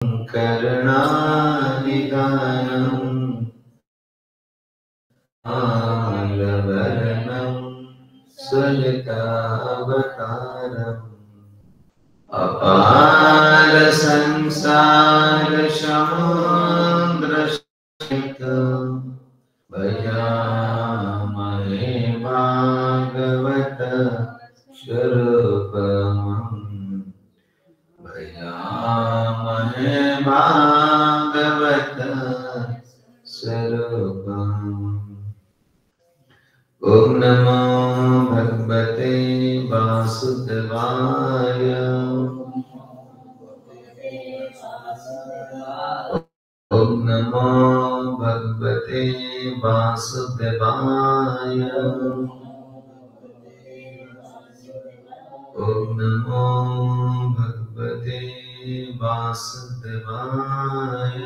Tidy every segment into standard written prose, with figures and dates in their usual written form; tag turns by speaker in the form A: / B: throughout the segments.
A: करुणानिधानम् आलवरणं सुजतावतारम् अपार संसार समुद्रशतम् भजामहे भागवत स्वरूपम् भजामहे भागवत स्वरूपम्। ॐ नमो भगवते वासुदेवाय। ॐ नमो भगवते वासुदेवाय। ॐ नमो भगवते वासुदेवाय।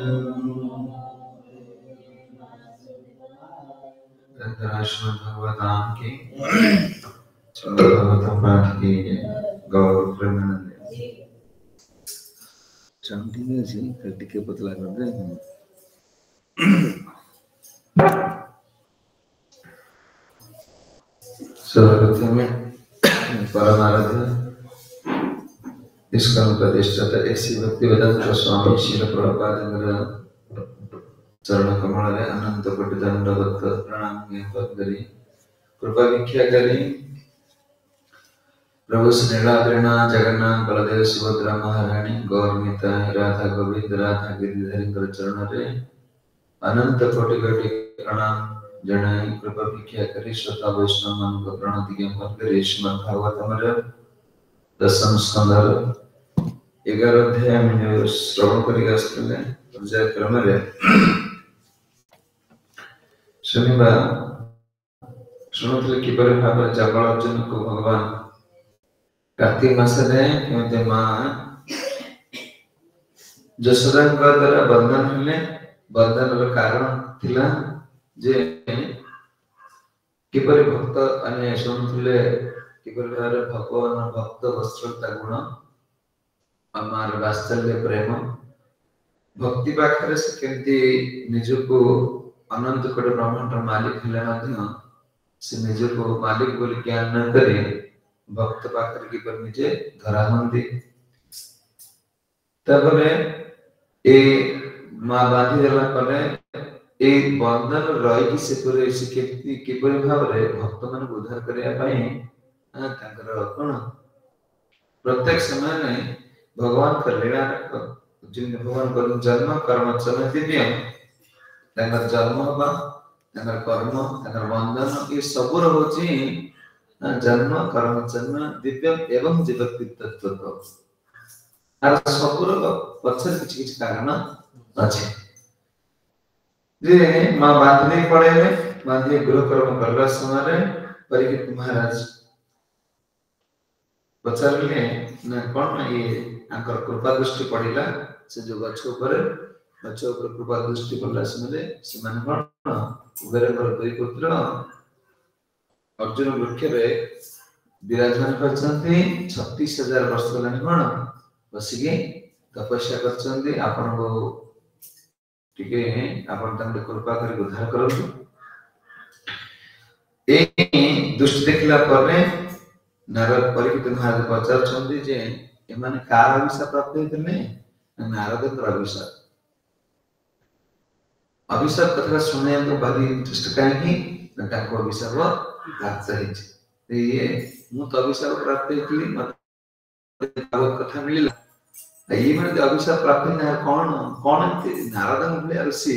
A: श्रीमद् भगवताम की भगवतम पाठ की गौर प्रेमानंद चांटिंग जी कटी के पतला कर दे। सर्वप्रथम में परमाराध्य इसका उपदेष्टा ऐसी भक्तिवेदांत स्वामी श्रील प्रभुपाद चरण कमल रे अनंत कोटि दंडवत प्रणाम करी कृपा भिक्षा करी प्रभु श्रीलाद्रिना जगन्नाथ बलदेव सुभद्रा महारानी गौरमिता राधा गोविंद राधा गिरिधरी चरण रे अनंत कोटि कोटि प्रणाम जनाई कृपा भिक्षा करी श्रोता वैष्णव मान को प्रणति ज्ञापन करी श्रीमद् भागवतम दशम स्कंद 11 अध्याय में जो श्रवण करिगा स्कंदे पूजा क्रम रे शनिवार शुणुले किपर भाव जगल अर्जुन को भगवान कार्तिक मास केमते माँ जशोदा द्वारा बंधन हेले बंधन कारण थिला जे किपर भक्त अने शुणुले किपर भाव भगवान भक्त वस्त्रता गुण अमार वात्सल्य प्रेम भक्ति पाखरे से केमती निजको अनंत कोटि ब्रह्मांड मालिक हेले मध्य से निजको मालिक बोली ज्ञान न करे भक्त पाखरे की पर निजे धरा हंदी तबरे ए मां बांधी देला परे ए बंधन रही की से करे से केमती किपरि भाव रे भक्त मन उद्धार करिया पई तांकर कोन प्रत्येक समय में भगवान का लीला जिन भगवान को जन्म कर्म समय दिव्य तंगर जन्म बा तंगर कर्म तंगर बंधन ये सब होची जन्म कर्म जन्म दिव्य एवं जीवत्व तत्व आर सब पछर किछ कारण अछि जे मां बांधने पड़े में बांधे गृह कर्म करला समय परीक्षित महाराज पछरले न कोन ये आकर कृपा दृष्टि पड़िला से जो गच्छ ऊपर कृपा दृष्टि पड़ला समय से मान कोन उबेर कर दुई पुत्र अर्जुन वृक्ष रे विराजमान करछन्ती 36000 वर्ष लानी कोन बसिके तपस्या करछन्ती आपन को टिके आपन तंदे कृपा करी उद्धार करथु ए दुष्ट देखला परे नारद परीक्षित महाराज पचारछन्ती जे एमाने का अभिशाप प्राप्त हेतने नारद अभिशाप कथा सुने तो बड़ी इंटरेस्ट काहे न ताको अभिशाप प्राप्त हेछि ये मु तो अभिशाप प्राप्त हेतली मते भागवत कथा मिलिला ये माने अभिशाप प्राप्त न कोन नारद बोले ऋषि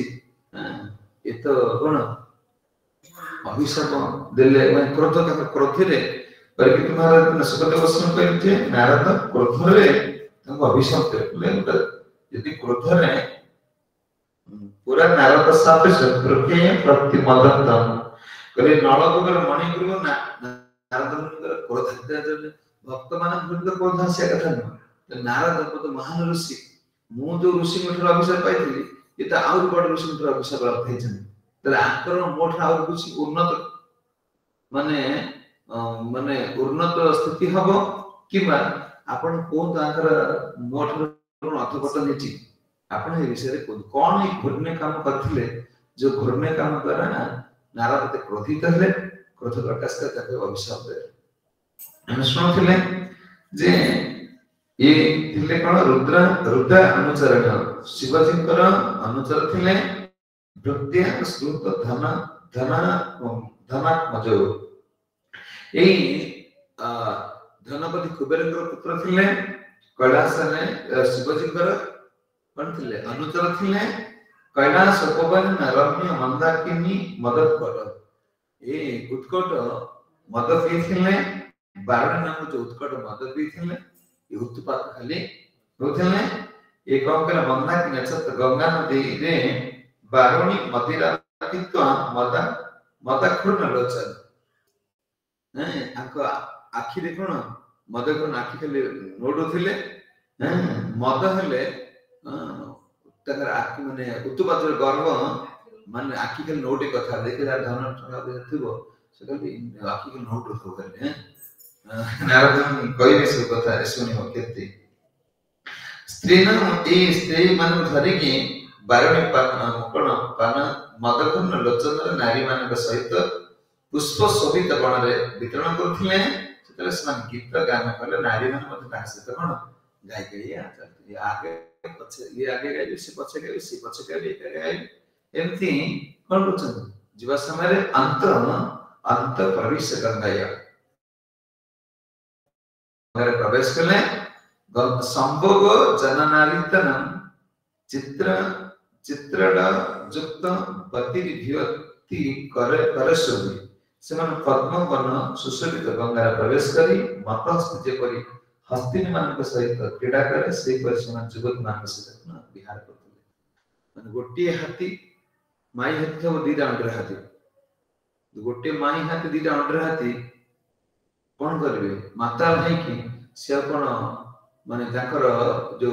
A: ये तो कोन अभिशाप देले माने क्रोध रे परीक्षित महाराज न सुखदेव गोस्वामी कहते नारद क्रोध रे ताको अभिशाप देले यदि क्रोध रे पूरा नारद सापे शत्रुके प्रतिमदन्तम करे नळकुकर मणिपुर नारद मुनिकर क्रोध हत्या भक्त मान मुनिकर क्रोध हस्या कथा न नारद तो महान ऋषि मु जो ऋषि मठर अभिशाप पाइथिली ये त आउर बड ऋषि मठर अभिशाप प्राप्त हेछन तले आकर मोठ आउर कुछ उन्नत माने माने उन्नत स्थिति हबो किबा आपण को ताकर मोठ अर्थपतन हेछि आपण ए विषय कौन एक घृण्य काम करथिले जो घृण्य काम द्वारा नारद ते क्रोधित हेले क्रोध प्रकाश कर ताके अभिशाप दे हम सुनथिले जे ये थिले कोन रुद्र अनुचरण शिवजींकर अनुचर थिले प्रत्येक श्रुत धनात्मज ए धनपति कुबेरेंद्र पुत्र थिले कैलास ने शिवजींकर कोन थिले अनुचर थिले कैलास उपवन रम्य मंदाकिनी मदद कर ए उत्कट मदद थिले बारण नाम जो उत्कट मदद थिले ये उत्पात खाली होथिले ए कम के मंदाकिनी छत गंगा नदी रे बारुणी मदिरा कित्वा मदा खुर्न लोचन आको आखि देखुन मद को आखि खाली नोडुथिले मद हेले तकर आखि माने उत्पात गर्व माने आखि खाली नोटे कथा देखे धन ठगा थिबो से खाली आखि खाली नोट रखो खाली नारद कहिबे से कथा सुनियो केते स्त्री न ए स्त्री मान धरि की बारणी मुकण पान मदकुन लोचन नारी मान सहित पुष्प शोभित बण रे वितरण करथिले सेतले समान गीत गान कले नारी मान मते ता सहित कोन गाय गई आते आगे पछे ये आगे गाय से पछे गाय एमती कोन करछन जीवा समय रे अंत प्रवेश गंगाया अगर प्रवेश कले संभोग जननारितन चित्रड युक्त पतिर्भियति करे सोबी सेमान पद्म वन सुशोभित गंगार प्रवेश करी मत हस्ते करी हस्तिनी मान सहित क्रीड़ा करे से पर सेमान जुगत मान सहित विहार करथिले माने गोटे हाथी माई हाथी सब दीटा अंडर हाथी गोटे माई हाथी दीटा अंडर हाथी कोन करबे माता है कि से कोन माने ताकर जो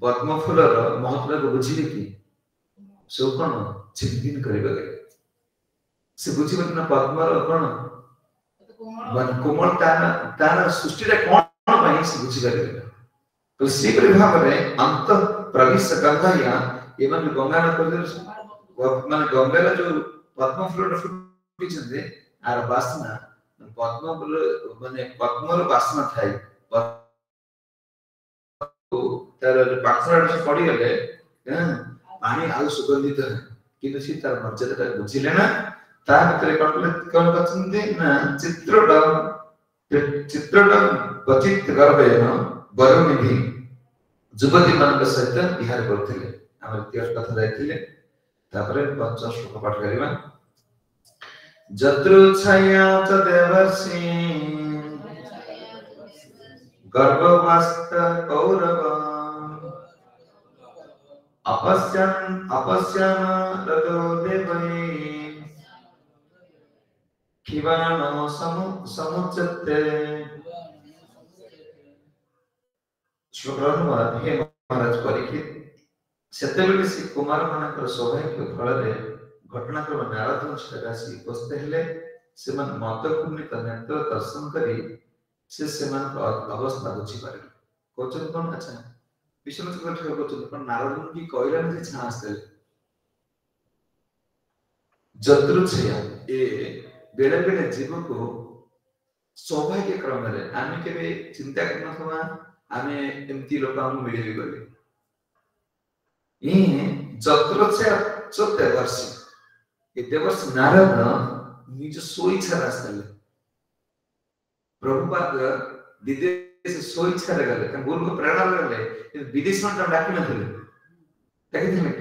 A: पद्म फूलर महत्व को बुझिले कि से कोन चिंतन करबे से बुझिबे ना पद्मर कोन मान कोमल तार सृष्टि रे कोन भाई से बुझि करबे तो से भाव रे अंत प्रवेश गंगाया एवं गंगा न कर माने गंगा जो पद्म फूलर फुटी छे आर वासना पद्म फूल माने पद्मर वासना थाई तार पाखरा से पड़ी गले पानी आउ सुगंधित है किंतु सी तार मर्यादा बुझिले ना ता भीतर कोन करछन्ते ना चित्रड पचित गर्भेन बरुनिधि जुगति मान सहित विहार करथिले हमर इतिहास कथा जायथिले तापरे 50 श्लोक पाठ करिबा जत्रुच्छया च देवर्षि गर्भवास्त कौरव अपश्यन रतो देवै खिवानो समुच्चते श्लोकनुवाद हे महाराज परीक्षित सेतेबेले से कुमार मानकर सौभाग्य फल रे घटनाक्रम नारद राशि उपस्थित हेले सेमान मत कुनित नेत्र दर्शन करी से सेमान अवस्था बुझी पारे कोचन कोन अच्छा विष्णु चक्र कोचन कोन नारद की कहला जे छास देले जत्रुच्छया ए बेले बेले जीव को सौभाग्य क्रम रे आमे केबे चिंता करना थवा आमे एमती लोक हम मिलिबे गले ए जत्रुच्छया चते वर्ष ए देवर्ष नारद निज सोइछा रास्ताले प्रभुपाद विदेश सोइछा रे गले त गुरु को प्रेरणा गले विदेश में डाकी नथिले देखिथिले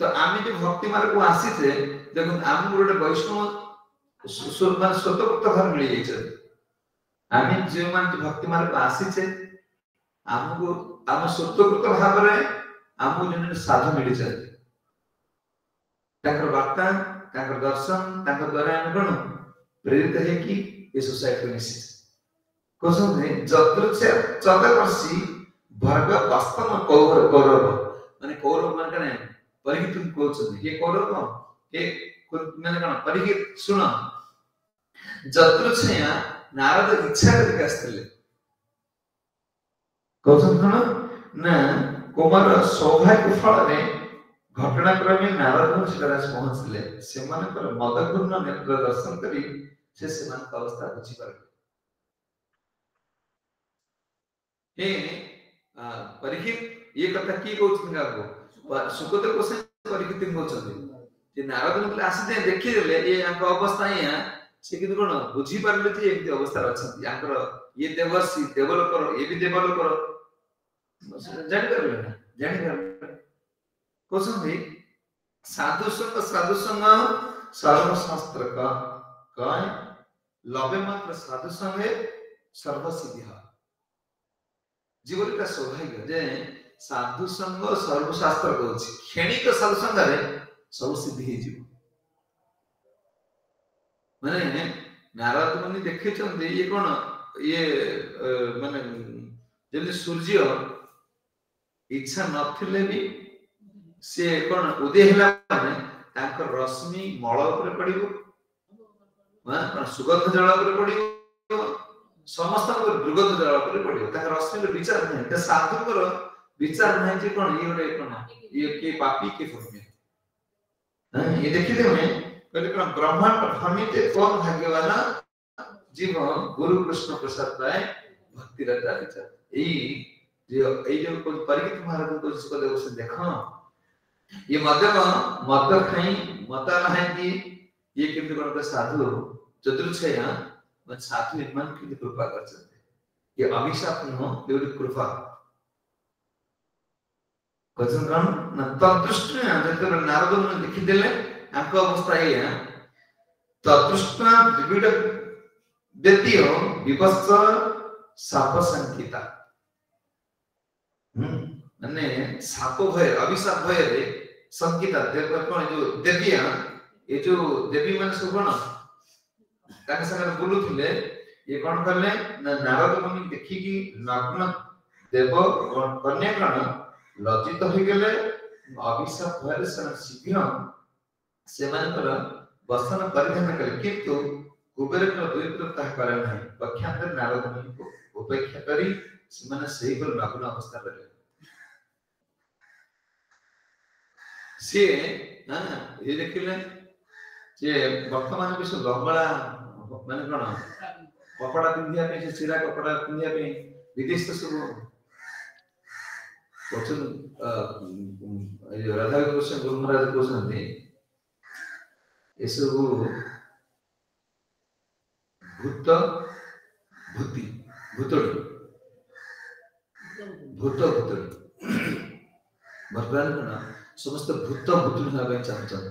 A: तो आमे जे भक्ति मार्ग को आसी थे देखो आम गोटे वैष्णव सुरमान स्वतंत्र घर मिल जाइछे आमे जे मान भक्ति मार्ग को आसी छे हमको हम स्वतंत्र भाव रे हमको जने साधु मिल जाय ताकर वार्ता ताकर दर्शन ताकर द्वारा हम कोन प्रेरित है कि ये सोसाइटी में निश्चित कोसम ने जत्रुच्छया चतुर्षि भर्ग वास्तव कौरव माने कौरव मान कने परिहित कोचन ये कौरव ये माने कन परिहित सुन जत्रुच्छया नारद इच्छा करके आस्थिले कोसम कोन ना कुमार सौभाग्य फल में घटनाक्रमे नारद शिवराज पहुंचले से मानकर मदपूर्ण नेत्र दर्शन करी से समान अवस्था बुझी पार हे परीक्षित ये कथा की कहउछन गाको सुखदेव गोसाई परीक्षित कहउछन जे नारद मतलब आसी दे देखि देले ये आंक अवस्था या से कि कोन बुझी पारले जे एमती अवस्था अछन याकर ये देवर्षि देवलोकर ये भी देवलोकर जानि करले कोसम भी साधु संग सर्वशास्त्र का काय लबे मात्र साधु संगे सर्व सिद्धि जीवन का सौभाग्य जे साधु संग सर्वशास्त्र कहछि क्षणिक साधु संग रे सब सिद्धि हे जीव माने नारद मुनि देखे चंदे ये कोन ये माने जल्दी सूर्य इच्छा नथिले भी से कोन उदय होला माने ताकर रश्मि मळ ऊपर पडिबो कोन सुगंध जल ऊपर पडिबो समस्त दुर्गंध जल ऊपर पडिबो ताकर रश्मि विचार नै त साधुकर विचार नै जे कोन ये ओटे कोन ये के पापी के पुण्य ये देखि देमे कहले कोन ब्रह्मांड भमिते कोन भाग्यवान जीव गुरु कृष्ण प्रसाद पाए भक्ति रता विचार ए जो परिचित महाराज को जिसको देखो से देखो ये मद खाई मता नहीं कि ये किंतु कोन साधु चतुर्छया मत साधु निर्माण की कृपा कर सकते ये अभिशाप न हो ये कृपा कजन कौन न तदृष्ट जब नारद ने लिखि देले आपको अवस्था ये है तदृष्ट द्विविध व्यक्तियो विपस्स साप संकिता माने साप भय अभिशाप भय रे संकिता देव कोन जो देविया ये जो देवी माने सब कोन ताके संगे बोलुथिले ये कोन करले नारद मुनि देखि कि नग्न देव कन्या गण लज्जित हो गेले अभिशाप भय से शीघ्र से मानकर वसन परिधान करे किंतु कुबेर को द्विप्रता करे नहीं पक्षांतर नारद मुनि को उपेक्षा करी से माने सही पर नग्न अवस्था रहे से ये देखिले जे वर्तमान विश्व लंबड़ा माने कोन कपड़ा पिंधिया पे सिरा कपड़ा पिंधिया पे विदेश तो सब वचन राधा कृष्ण गुरु महाराज को संते ये सब भूत भूति भूतड़ी भूत भूतड़ी भगवान कोन समस्त भूत भूतड़ी भाबे चाहछन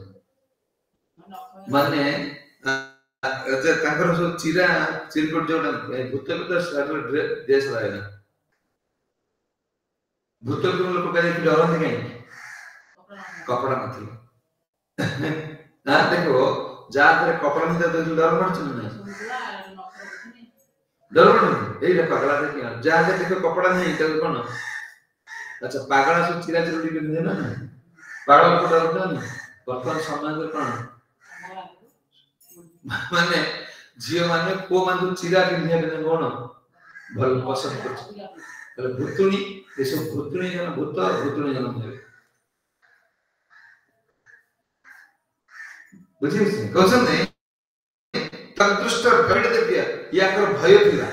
A: माने जे ताकर सब चिरा चिरकोट जोडन भूत भूत शरीर देश रहना भूत को लोग कहे कि डरन नहीं कपड़ा नहीं ना देखो जाकर कपड़ा नहीं तो डर पड़छ नहीं डर नहीं एई पगला देखियो जाके देखो कपड़ा नहीं तो कोन अच्छा पागला सब चिरा चिरडी पिंधे ना पागल को डर नहीं वर्तमान समाज में कोन माने जियो माने को माने चिरा पिंधे बिना कोन भल पसंद कर तले भूतुनी ये सब भूतुनी जन भूत भूतुनी जन है बुझिस क्वेश्चन नहीं तदृष्ट गरुड़ देवी या कर भय थिला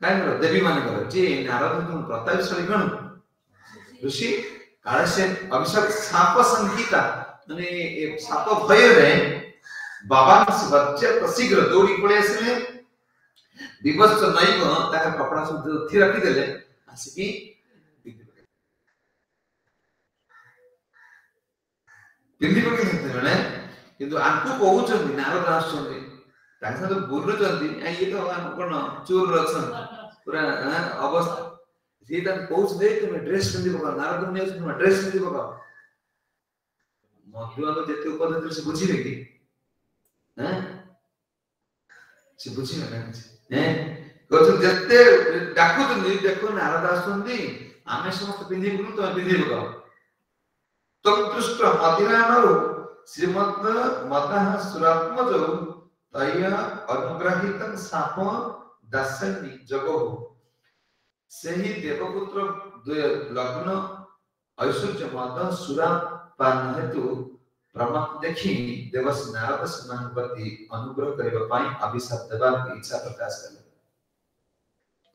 A: काहे न देवी माने कर जे नारद को प्रतापशाली कोन ऋषि काले से अभिषेक साप संगीता माने ए साप भय रे बाबा से बच्चे तो शीघ्र दौड़ी पड़े असले विवश नहीं को ताका कपड़ा सब थी रखी देले आसी पिंदी पके माने किंतु आंकु कहउछन नारद आछन ताका तो बोलुछन ये तो कोन चोर रछन पूरा अवस्था सीता कहउछ दे तुम ड्रेस पिंदी पका नारद ने तुम ड्रेस पिंदी पका मधुआ तो जेते उपदेश से बुझी लेकी हैं से बुझी ना हैं कहउछ जेते डाकु तो नहीं देखो नारद आछन आमे समस्त पिंदी बुलु तो पिंदी पका तो दृष्ट मदिरानरु श्रीमद् मदः सुरात्मज तय अनुग्रहितं साप दासनी जगो सेही देवपुत्र द्वय लग्न ऐश्वर्य मद सुरा पान हेतु प्रमाद देखि देवस्य नारद सेमान प्रति अनुग्रह करबा पई अभिशाप देबा इच्छा प्रकाश कले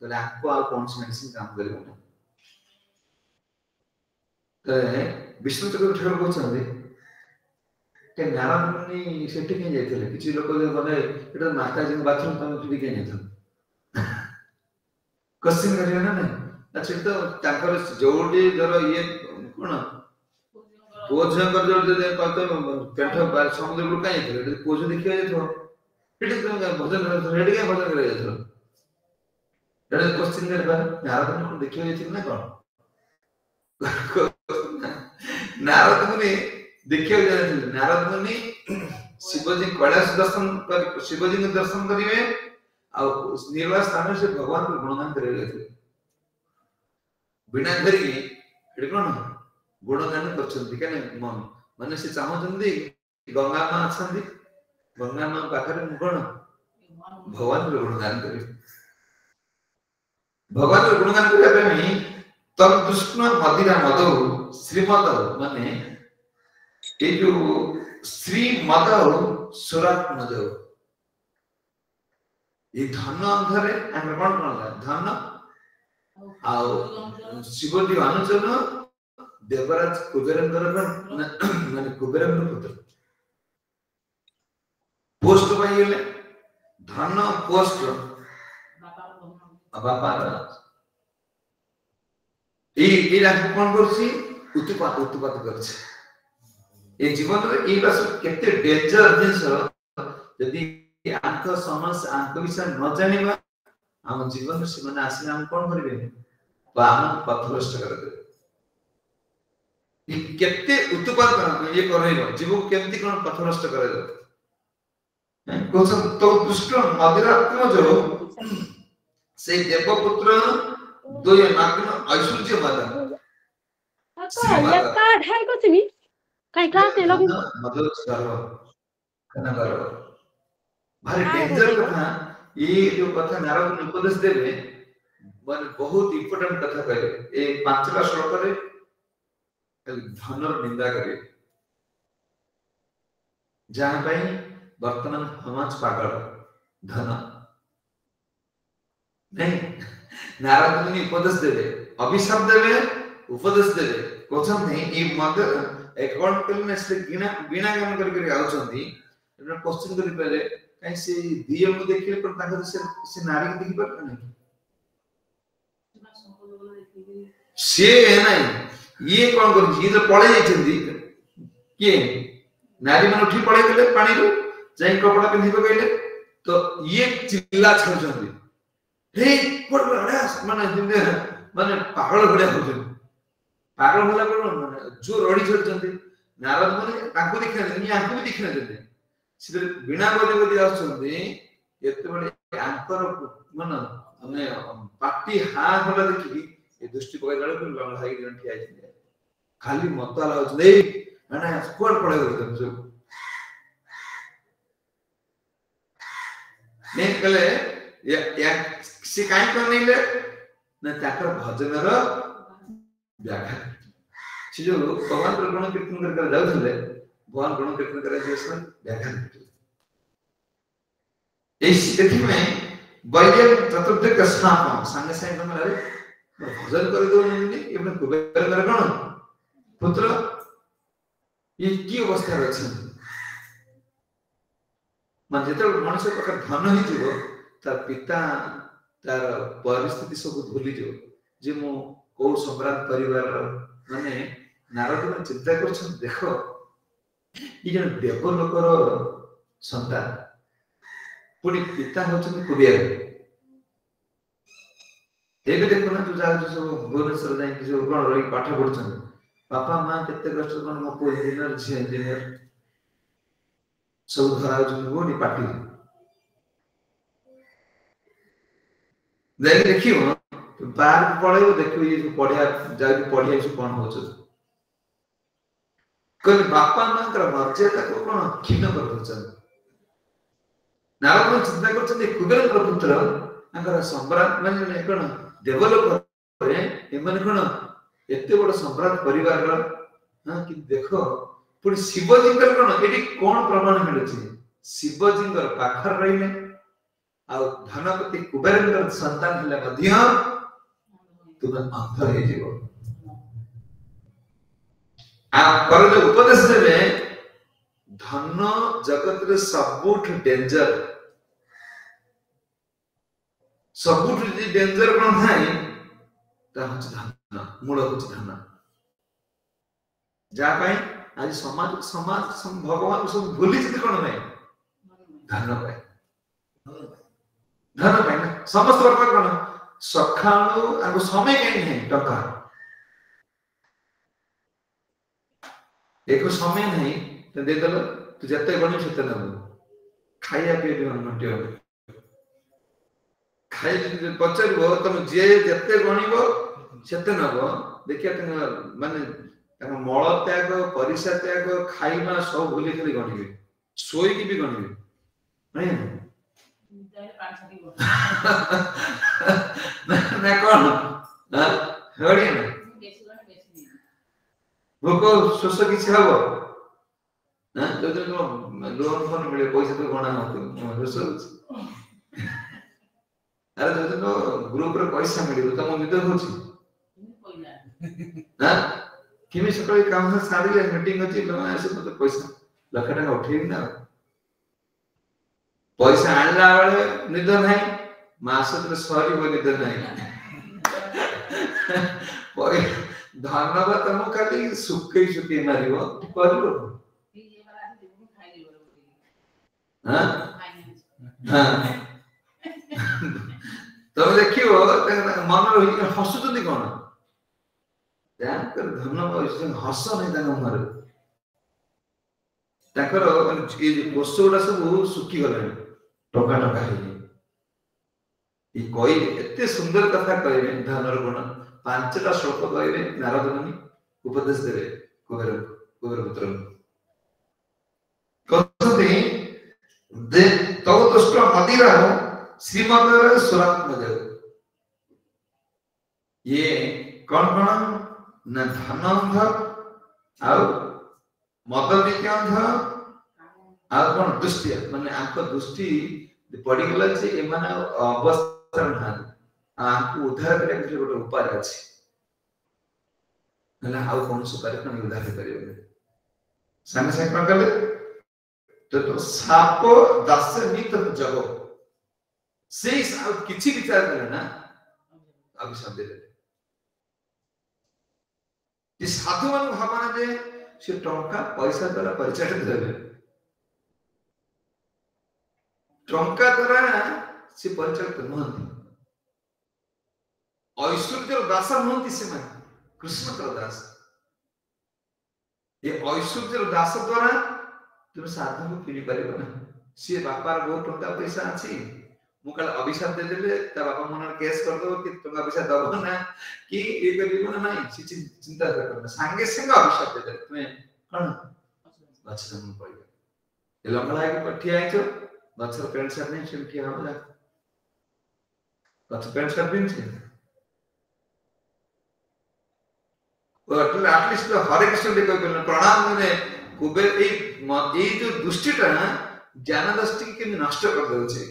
A: तो आपको आ कौन सी मेडिसिन काम करिवो तो विष्णु चक्र ठाकुर कहते के नारद मुनि सेठी के जाइथिले किछि लोक जे गले एटा माताजी बाथरूम तमे फिरि के जाइथिले क्वेश्चन करियो ना नहीं अच्छा तो ताकर जोडी जर ये कोन पोझंकर जोड दे कहते पेठ बार समुद्र को काई थे पोझ देखियो जेथो फिर तो भजन रेडी के भजन करे जेथो एटा क्वेश्चन करबा नारद मुनि देखियो जेथि ना कोन नारद मुनि देखियो जेथि नारद मुनि शिवजी कैलाश दर्शन कर शिवजी के दर्शन करिवे आ निर्वास स्थान से भगवान को गुणगान करे जेथि बिना करी एटा कोन गुणगान करछन्ती कने मन माने से चाहछन्ती गंगा मां अछन्ती गंगा मां पाखरे कोन भगवान को गुणगान करे भगवान को गुणगान करे पे तब दुष्ण मदिरा मद श्रीमद माने ए जो श्रीमद सुरात मद ये धन अंधरे हम कोन कोन धन आ शिवजी अनुचन देवराज कुबेरेंद्र माने कुबेरेंद्र पुत्र पोस्ट पाइले धन पोस्ट बापा ए राख कोन करछि उत्पात करछि ए जीवन रे ए बस केते डेंजर जिंस यदि आंक समस्या आंक विषय न जानिबा हम जीवन से माने आसी हम कोन करबे पान पथभ्रष्ट कर दे केते उत्पात ये करैलो जीव केमति कोन पथभ्रष्ट करैलो कोस तो दुष्ट मदिरात्म जो से देवपुत्र दोय नागन ऐश्वर्य मदन
B: या कार्ड है को तिमी काय क्लास ने लगे
A: मदन करो कना करो भारी डेंजर कथा ये जो कथा नारद ने उपदेश देबे माने बहुत इंपोर्टेंट कथा कहले ए पांचटा श्लोक रे धनर निंदा करे जहां भाई वर्तमान समाज पागल धन नहीं नारद मुनि उपदेश देबे अभिशाप देबे उपदेश देबे कोचन नहीं ए मद अकाउंट करने से बिना काम करके आउछंती एना क्वेश्चन करि पले काई से दिए मु देखिले पर ताके से नारी के देखि पर नहीं से नहीं ये कौन कर जी जो पड़े जाइछंती के नारी मन उठी पड़े गेले पानी रो जाई कपड़ा पिन्हि पकैले तो ये चिल्ला छछंती हे पड़ बड़ा माने पागल बड़ा होते पागल होला कोन माने जो रडी छछंती नारद मुनि ताको देखिना नि आंको भी देखिना जते सिधे बिना बोली आछंती एते बडे आंकर मन माने पाटी हा होला देखि ए दृष्टि पकड़ गले को लंगड़ा ही जन ठिया छै खाली मत लाउछ नै माने स्कोर पड़े होते सब ने कले या से काई करनिले न ताकर भजन रो व्याख्या से जो भगवान गुण कीर्तन कर जाउथले भगवान गुण कीर्तन करे जेसन व्याख्या ए स्थिति में वैद्य चतुर्थ का स्थापन संगे संगे मतलब भजन कर दो नहीं एबन कुबेर कर कोन पुत्र ये की अवस्था अछि मन जेते मनुष्य प्रकार धन ही जीवो तार पिता तार परिस्थिति सब भूली जो जे मो को सम्राट परिवार माने नारद ने चिंता करछन देखो ई जन देव लोकर संतान पुनी पिता होछन कुबेर एबे देखो ना तू जा जो सब भुवनेश्वर जाई कि जो कोन रही पाठ पढछन पापा मां केते कष्ट कोन मो को इंजीनियर छी इंजीनियर सब धरा जो गोनी पाटी देखियो बाहर पढेबो देखियो ये जो पढिया जाई पढिया जो कोन होछ कोन बापा मां कर मर्यादा को कोन खिन्न कर दछन नारद चिंता करछन कुबेर पुत्र अगर सम्राट माने कोन डेवलप एमने कोन एते बड़ सम्राट परिवार रो हां कि देखो पुणी शिवजी कोन एटी कोन प्रमाण मिलुछि शिवजी पाखर रहिले आ धनपति कुबेर संतान हले मध्य तुम अंध हे जीवो आ पर जो उपदेश देले धन जगत रे सबुठ डेंजर सबुठ डेंजर कोन थाई ता धन मूल होच धन जा पाई आज समाज भगवान सब भूली जति कोन नै धन पाई ना समस्त वर्ग कोन सखाणु आगु समय कहीं नहीं टका एको समय नहीं तो दे दल तू जते गणी सेते न खाइया पे भी मनटियो खाइ जे पचरबो तुम जे जते गणीबो सेते नबो देखिया त माने तम मळ त्याग परिसा त्याग खाइमा सब भूली खाली गणीबे सोई की भी गणीबे नहीं ना कौन ना हड़ी ना भोको शोष किसी हबो ना तो लोन फोन मिले पैसा तो गणा होतो शोष अरे तो ग्रुप रे पैसा मिलिबो त म निद होछि ना किमी सकाळी काम से सारी मीटिंग अछि लोन आसे तो पैसा लाख टका उठेबी ना पैसा आणला बेले निद नाही मास तर सरी बो निद नाही पय धनवा तम खाली सुक्कै सुक्कै मारिबो करलो हां हां तो देखियो मन रही हसुतनी कोन ध्यान कर धन हस नहीं तान मर ताकर ए कोसोडा सब सुखी गलानी टका टका हे ई कोई एते सुंदर कथा कहबे धनर गुण पांचटा श्लोक कहबे नारद मुनि उपदेश देबे कुबेर पुत्र कहते दे तो दुष्ट मदिरा श्रीमद सुरात्मज ये कौन न धन आ मद विज्ञान आ कौन दृष्टि माने आंख दृष्टि पड़ी गला जे एमाने अवस्था ना आंख उद्धार करे के गोटे उपाय अछि हला हाउ कोन सुपारी कोन उद्धार करियो साने से कोन कले तो साप दस नित जगो से साप किछि विचार करे ना अभिशाप दे ये साधु मान भावना जे से टंका पैसा द्वारा परिचय देबे टंका द्वारा से परिचय नहंती ऐश्वर्य दास नहंती से माने कृष्ण का दास ये ऐश्वर्य दास द्वारा तुम साधु को किनि परिबो ना से बापार बहुत टंका पैसा अछि मु कल अभिशाप दे देले ता बापा मन केस कर दो कि टंका पैसा दबो ना कि ए करिबो ना नहीं से चिंता कर संगे संगे अभिशाप दे दे तुम कोन बचन पड़ियो ए लंगला के पठी आइछो बचर पेंट शर्ट नहीं सिम किया होला बचर पेंट शर्ट पिन छे और एटलीस्ट हरे कृष्ण देखो प्रणाम ने कुबेर ए जो दुष्टिटा ज्ञान दृष्टि के नष्ट कर दो छे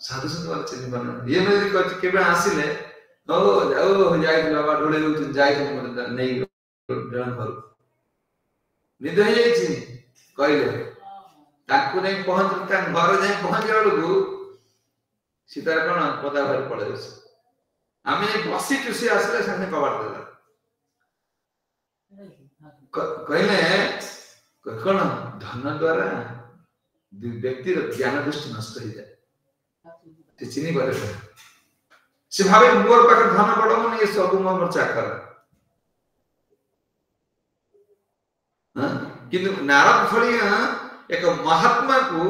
A: साधु संत वाला चिन्ह बना ये मेरे को केबे आसिले ओ जाओ जाय बाबा ढोले उ जाय मत नहीं डन भर निद हे छी कहले ताकू नहीं पहुंच ता घर जाय पहुंच गेलु सीता कोन पदा भर पड़े आमे बसी तुसी आसले सामने कबाड़ देला कहले कोन धन द्वारा व्यक्ति रो ज्ञान दृष्टि नष्ट हो जाए ते चिनी बारे से भावे मोर पाकर धन बड़ मन ये सब मोर चाकर हां किंतु नारद फलिया एक महात्मा को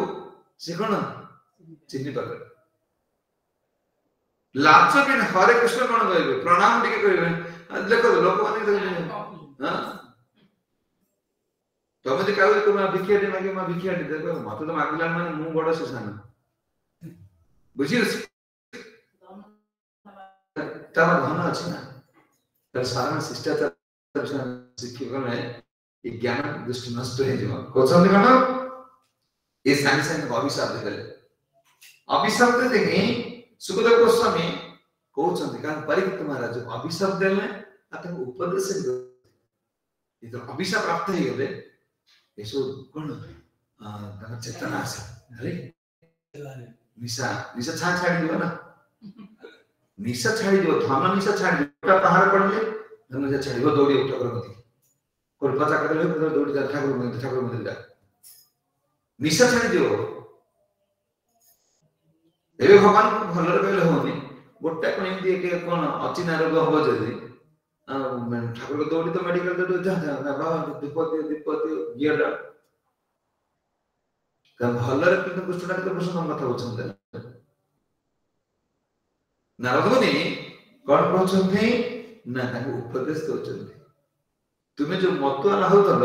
A: से कोन चिनी पाकर लाच बिन हरे कृष्ण कोन कहबे प्रणाम टिके कहबे देखो लोक माने हां तमे जे कहबे तुम भिक्षा दे मागे मा भिक्षा दे देखो मत तो मागला माने मु बड़ सुसान बुझियो तब धन अछि ना तर साधारण शिष्टाचार शिक्षक ने ये ज्ञान दृष्टि नष्ट हे जीव कोचंद कण ये साइंस साइंस अभिशाप देले अभिशाप देके सुखदेव गोस्वामी कोचंद का परीक्षित महाराज अभिशाप देले आते उपदेश ये तो अभिशाप प्राप्त हे गले यसो कोन तन चेतना आसे अरे निशा निशा छाड़ी दियो ना निशा छाड़ी दियो धन निशा छाड़ी दियो पहाड़ पड़ले धन निशा छाड़ी दियो दौड़ी उठा कर कोई पता कर ले तो दौड़ी जा ठाकुर मंदिर जा निशा छाड़ी दियो एबे भगवान को भलर कहले होनी गोटे कोन एमती के कोन अचिना रोग हो जदी ठाकुर को दौड़ी तो मेडिकल तो जा जा बाबा दीपति गियडा का भलर किंतु कृष्ण के प्रश्न कथा होचंदे नारद मुनि कोन कहचंती ना ताको उपदेश दोचंती तुमे जो मतवान होतल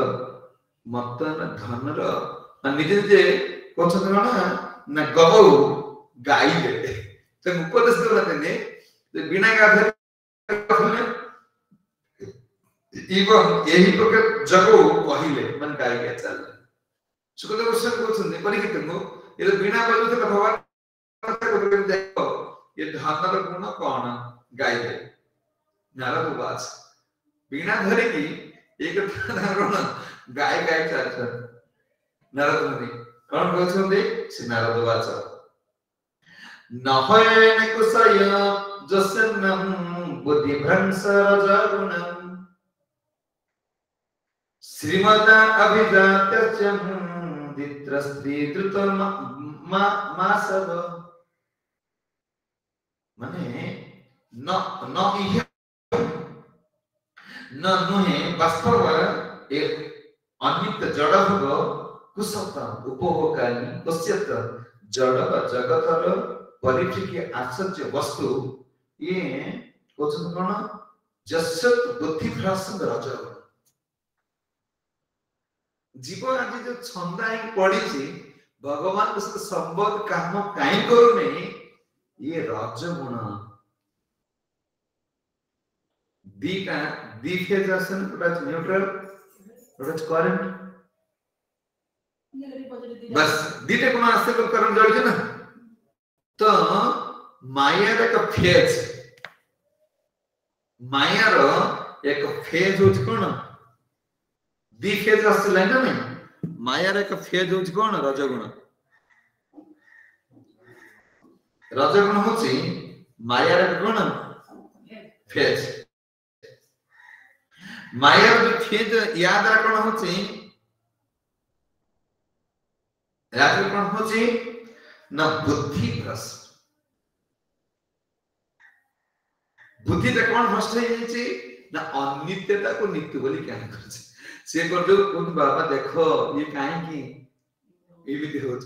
A: मतवान धनर निजे जे कहचंती ना गबौ गाइले तो उपदेश देलाते जे बिना गाधे इवन यही प्रकार जगो कहिले मन गाय के चल सुखदेव गोस्वामी कहते परीक्षित को ये बिना बलु से भगवान को देखो ये धनर गुण कौन गाइले नारद वाच बिना धरे की एक गुण गाय गाय चल नारद मुनि कौन कहते श्री नारद वाच नहयन कुसय जसन्नम बुद्धि भ्रंश रजगुणम श्रीमता अभिजात्यचम दित्रस्त्री द्रुत मासव माने न इह न नुहे वास्तव एक अनित्य जड़ भोग कुसत उपभोगानी पश्यत जड़ जगतर परिचिकी आश्चर्य वस्तु ये कोचन कोन जसत बुद्धि भ्रंश रजगुण जीव आज जो छंदाई पड़ी भगवान उसको संबोध काम काई करू नहीं ये रजगुण दीटा दी फेज आसन प्लस न्यूट्रल प्लस करंट बस दीटे कोन आसे को करंट जोड़ ना तो माया रे का फेज माया रो एक फेज होच कोन दी फेज आसला ना नहीं माया रे का फेज होच कोन रजगुण होची माया रे कोन फेज माया जो फेज याद रा कोन होची याद कोन होची ना बुद्धि भ्रष्ट बुद्धि ते कोन भ्रष्ट है छी ना अनित्यता को नित्य बोली क्या करछ से कर दो कोन बाबा देखो ये काहे की एमिति होछ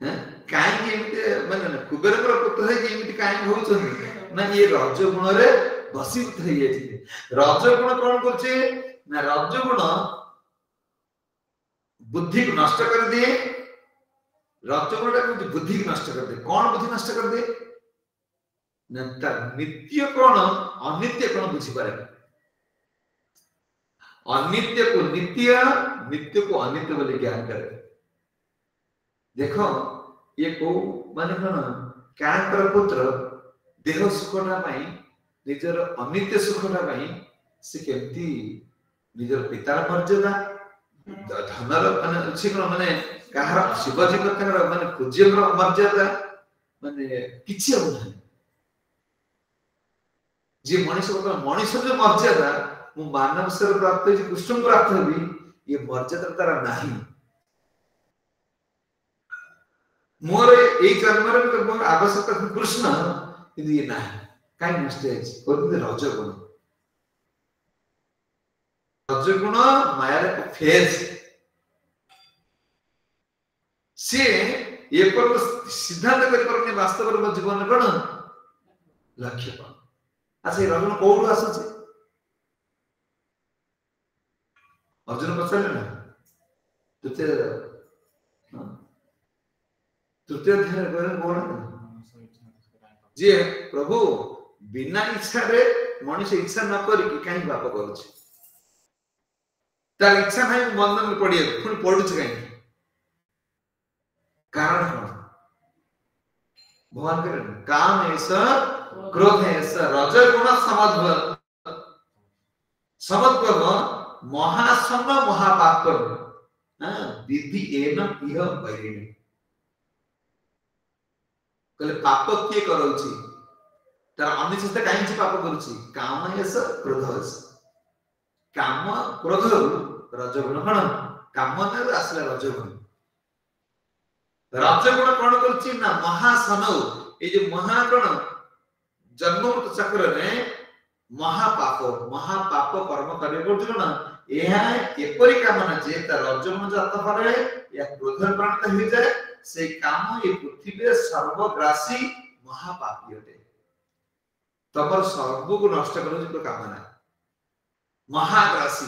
A: हैं काहे की एमिति माने ना कुबेर पर पुत्र है कि एमिति काहे होछ ना ये रज गुण रे बसीभूत है ये रज गुण कोन करछे ना रज गुण बुद्धि को नष्ट कर दे रजगुण को बुद्धि को नष्ट कर दे कौन बुद्धि नष्ट कर दे नंतर नित्य कौन अनित्य कौन बुझी पारे अनित्य को नित्य नित्य को अनित्य बोले ज्ञान करे देखो ये को माने कौन काकर पुत्र देह सुखना पाई निजर अनित्य सुखना पाई से केमती निजर पितार मर्यादा धनर माने छिकन माने कहार शिवजी कथार माने पूज्यकर मर्यादा माने किछि हो नाही जे मनुष्य को मनुष्य जो मर्यादा मु मानव स्वर प्राप्त जे कृष्ण प्राप्त होबी ये मर्यादा तारा नाही मोर ए जन्म रे मोर आवश्यकता कृष्ण किंतु ये नाही काई नष्ट है कोन रजगुण रजगुण माया रे फेज से ये पर सिद्धांत कर परने वास्तव रे जीवन कोन लक्ष्य कोन अच्छा ये रजगुण कोडू आसुचे अर्जुन पछले ना तृतीय अध्याय करे कोन जे प्रभु बिना इच्छा रे मनुष्य इच्छा न करी कहीं पाप करूछि तार इच्छा नहीं बंधन में पड़िए पुणी पड़ुछ कहीं कारण कौन भगवान कह काम ऐसा क्रोध ऐसा रजोगुण समद्भव महासन महापाप विधि एनम इह वैरिणी कहले पाप किए करूछि तार अनिच्छा कहीं पाप करूछि काम ऐसा क्रोध ऐसा काम क्रोध रजगुण कौन काम आसला रजगुण रजगुण कौन करछि ना महासन ए जो महा कौन जन्म मृत्यु चक्र में महापाप कर्म करे करछि ना एहा एपरि काम ना जे त रजगुण जात परे या क्रोध प्राणित हो जाए से काम ए पृथ्वी सर्वग्रासी महापापी होते तबर सर्व को नष्ट करू जो कामना महाग्रासी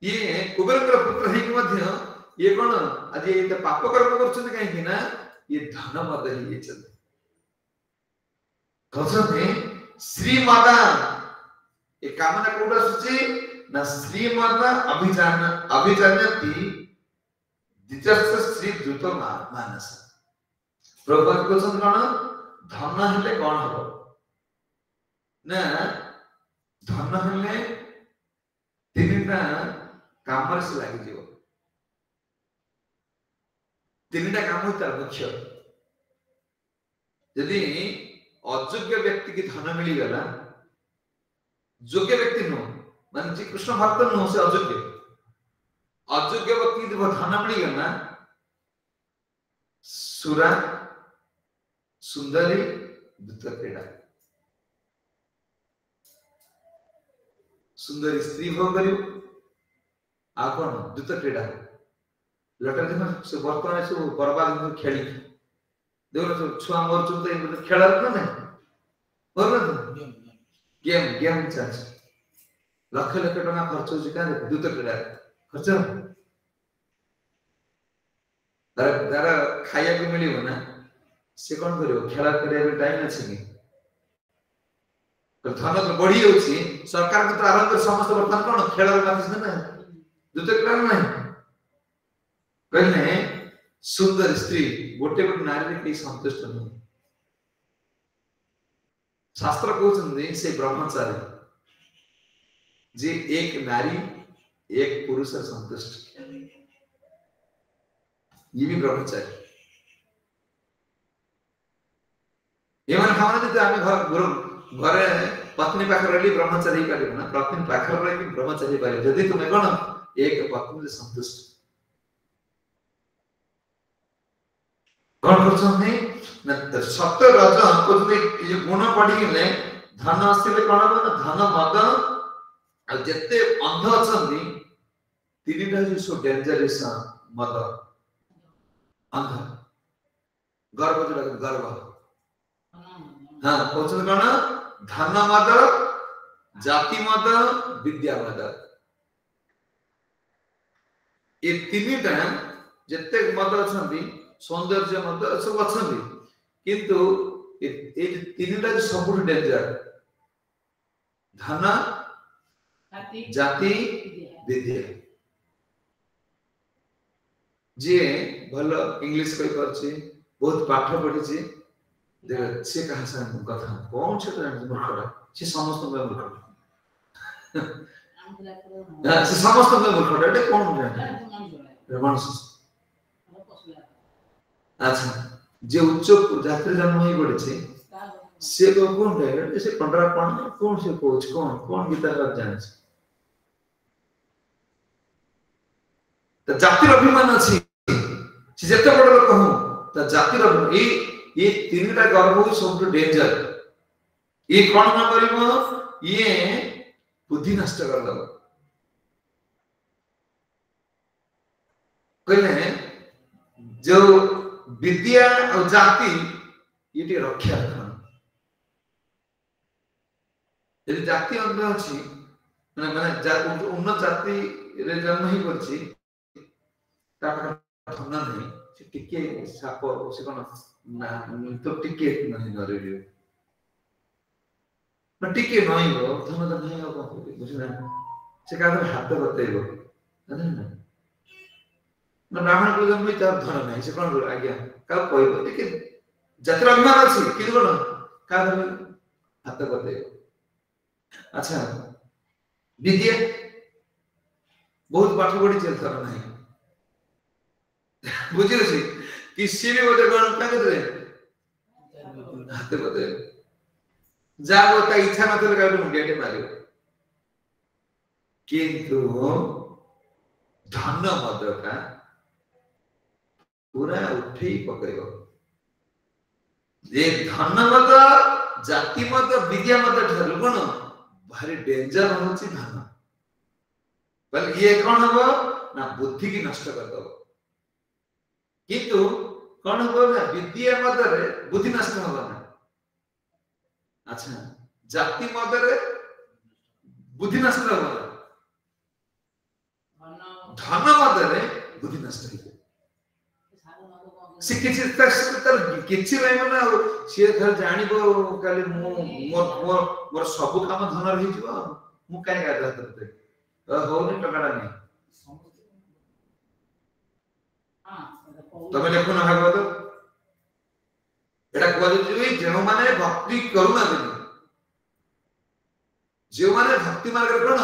A: ये कुबेर पुत्र है कि मध्य ये कौन आज ये पाप कर्म करछन कहीं ना ये धन मद ही चलते कहते श्रीमाता ये कामना कोडा सुची ना श्रीमाता अभिजानती दिजस्थ श्री द्रुत मानस प्रभु कहछन कौन धन हेले कौन हो ना धन हेले तीनटा काम से लगी जीव तीनटा काम होता मुख्य यदि अयोग्य व्यक्ति की धन मिली गला योग्य व्यक्ति नो मान जी कृष्ण भक्त नो से अयोग्य व्यक्ति की धन मिली गला सुरा सुंदरी दूत क्रीड़ा सुंदरी स्त्री भोग करियो आ कोन दूत क्रीड़ा लटर दिन से वर्तमान से बर्बाद खेली देखो तो छुआ मोर चुते खेला न बर्बाद गेम चल लाख लाख टका खर्च हो जिका दूत क्रीड़ा खर्च तारा खाया को मिलियो ना से कौन करियो खेला करे टाइम अछि कि तो धन तो बढ़ी होछि सरकार के तो आरंभ समस्त वर्तमान कोन खेलर बात ना दूत क्रीड़ा नहीं कहने सुंदर स्त्री गोटे गोटे नारी के संतुष्ट नहीं शास्त्र कहते से ब्रह्मचारी जे एक नारी एक पुरुष संतुष्ट ये भी ब्रह्मचारी ये मन भावना जे आमे घरे पत्नी पाखर रही ब्रह्मचारी पारे ना पत्नी पाखर रही ब्रह्मचारी पारे यदि तुम कोन एक पत्नी से संतुष्ट कौन करछन ने सत्य रज को ये गुण पड़ी गले धन आसिले कोन ना धन मद आ जत्ते अंध अछंदी तीनटा जो सो डेंजरस मद अंध गर्व जो गर्व हां कोछन कोन धन मद जाति मद विद्या मद ये तीनटा जत्ते मद अछंदी सौंदर्य मत सब अछंदी किंतु ए तीनटा सब डेंजर धन जाति विद्या जे भलो इंग्लिश कहि परछि बहुत पाठ पढिछि देख से कहा सा कथा कौन छै मूर्खटा से समस्त मूर्खटा से समस्त मूर्खटा एटे कोन जाने मनुष्य अच्छा जे उच्च जाति जन्म होई पड़े से को कोन है से पंडरा कौन से कोच कौन गीता का जाने त जाति अभिमान अछि से जते बड़ लोक कहू त जाति ये तीनटा गर्व सब डेंजर ये कोन न करिवो ये बुद्धि नष्ट कर दबो कहले जो विद्या और जाति ये रक्षा रखना यदि जाति अंग अछि माने उन्नत जाति रे जन्म ही करछि ता धन नहीं से टिके साप से कोन ନା ତ ଟିକେ ନାହିଁ ନରେଳିବ ନା ଟିକେ ନଇବ ଧନ ତ ନାହିଁ ଆଉ କଣ କରିବ ବୁଝିଲା ସେ କାହା ହାତ ବତେଇବ ନା ବ୍ରାହ୍ମଣ କୁଳ ଜନ୍ମ ତାର ଧନ ନାହିଁ ସେ କଣ କରିବ ଆଜ୍ଞା କାହା କହିବ ଟିକେ ଜାତିର ଅଭିମାନ ଅଛି କିନ୍ତୁ କଣ କାହା ହାତ ବତେଇବ ଆଚ୍ଛା ବିଦ୍ୟା ବହୁତ ପାଠ ପଢିଛି ଧନ ନାହିଁ ବୁଝିଲୁ किसी भी बोले कौन क्या कहते हैं हाथे बोले जा बोलता इच्छा ना तो लगा तो मुंडिया के मारियो किंतु धन मद का पूरा उठे पकड़ो ये धन मद जाति मद विद्या मद ठहर कौन भारी डेंजर होची धन बल ये कौन हो ना बुद्धि की नष्ट कर दो किंतु कौन हो ना विद्या मदरे बुद्धि नष्ट हो ना अच्छा जाति मदरे बुद्धि नष्ट हो ना धन मदरे बुद्धि नष्ट हो से किछि तर किछि रहै ना से घर जानिबो काली मोर सब काम धन रहि जिवो मु काई गादा करते होनी टकाडा नहीं तमे देखो ना भागवत एटा कहले जे माने भक्ति करूना जे माने भक्ति मार्ग कोन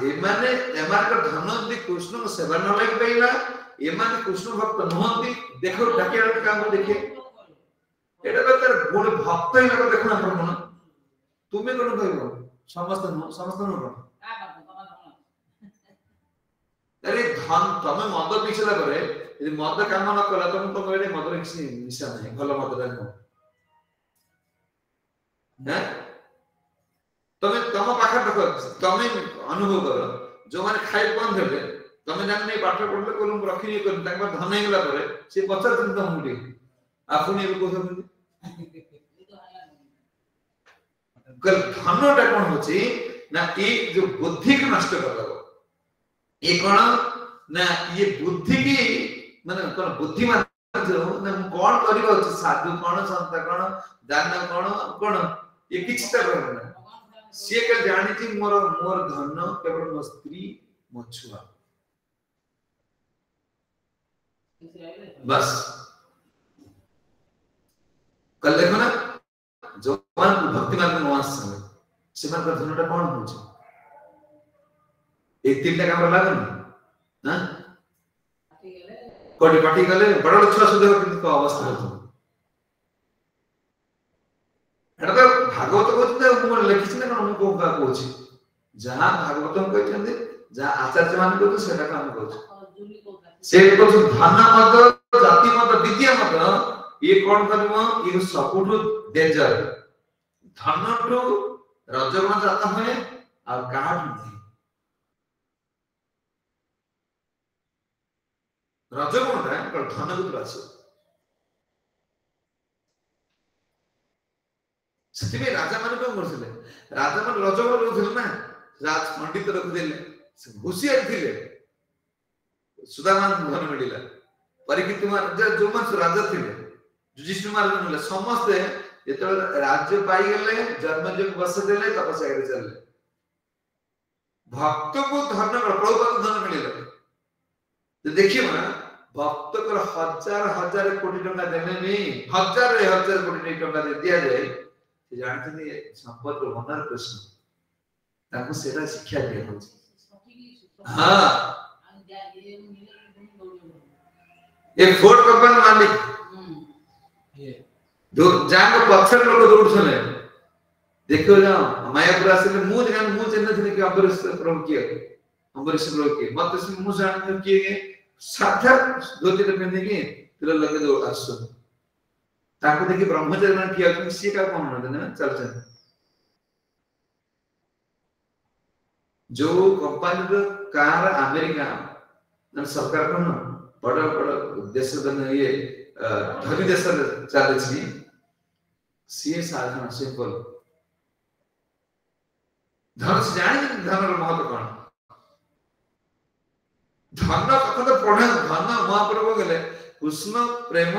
A: ए माने एमार का धन दि कृष्ण को सेवा न लाग पैला ए माने कृष्ण भक्त नहंती देखो ढाके काम देखे एटा तो तर गुण भक्त ही लोग देखो ना कोन तुमे कोन कहबो समस्त न अरे धन तमे मद पिछला करे यदि मद काम न कला तुम तो कहले मद किसी निशा नहीं भलो मद दानो ना तमे तम पाखर देखो तमे अनुभव करो जो माने खाइ बंद हेले तमे जान नहीं पाठ पढले कोलम रखी नहीं कर ताक धन हे गेला परे से पचर दिन तो मुडी आपुनी को कहबो कल धनटा कोन होची ना ये जो बुद्धि को नष्ट कर दो ये कौन ना ये बुद्धि की माने कौन बुद्धिमान जो ना कौन करिबो साधु कौन संत कौन दान कौन ये किछ त करना से के जानि छी मोर धन केवल मो स्त्री मो छुआ बस कल देखो ना जो मान भक्ति मार्ग में वास से मान का धनटा कौन होची एक तीन टका हमरा लागन ना कोडी पाटी गले बड़ छुआ सुधे किंतु को अवस्था होतो एटा तो भागवत को मु लिखिछ ना कोन को का कोछि जहां भागवत कहछन्ते जहां आचार्य मान को तो सेटा काम कोछ से को धन मत जाति मत विद्या मत ये कोन करबो ये सबुठु डेंजर धन टू रजगुण जाता है और काट नहीं रजगुण टा धन को आसे सेति में राजा माने को करथिले राजा माने रजगुण रखथिले ना राज पंडित रखथिले होशियार थिले सुदामान धन मिलिला परिकित महाराज जो मन राजा थिले युधिष्ठिर महाराज मिले समस्त जेतो राज्य पाई गेले जन्मजग बस देले तपस्या करे चलले भक्त को धन प्रभुपाद धन मिलिला तो देखिए ना भक्त को हजार हजार कोटी टका देने नहीं हजार हजार कोटी टका दे दिया जाए से जानते नहीं संपत्ति होनर कृष्ण ताको सेरा शिक्षा दिया होची हां ये फोर्ट कंपनी मालिक दो जान पक्षर लोग दौड़ छले देखो जाओ मायापुर आसिले मु जान मु चेन्नई थे कि अम्बरीश प्रभु किए अम्बरीश प्रभु किए मत से मु जान किए साधा धोती रे पिंधे के तिल लगे दो आसो ताको देखि ब्रह्मचारी मान किया कि सी का कोन न चल चल जो कंपनी रो कार अमेरिका न सरकार कोन बड़ बड़ देश दन ये धनी देश चले छी सी साधारण सिंपल धन से जाने धन रो महत्व कोन धन कथा तो पढ़े धन महाप्रभु गेले कृष्ण प्रेम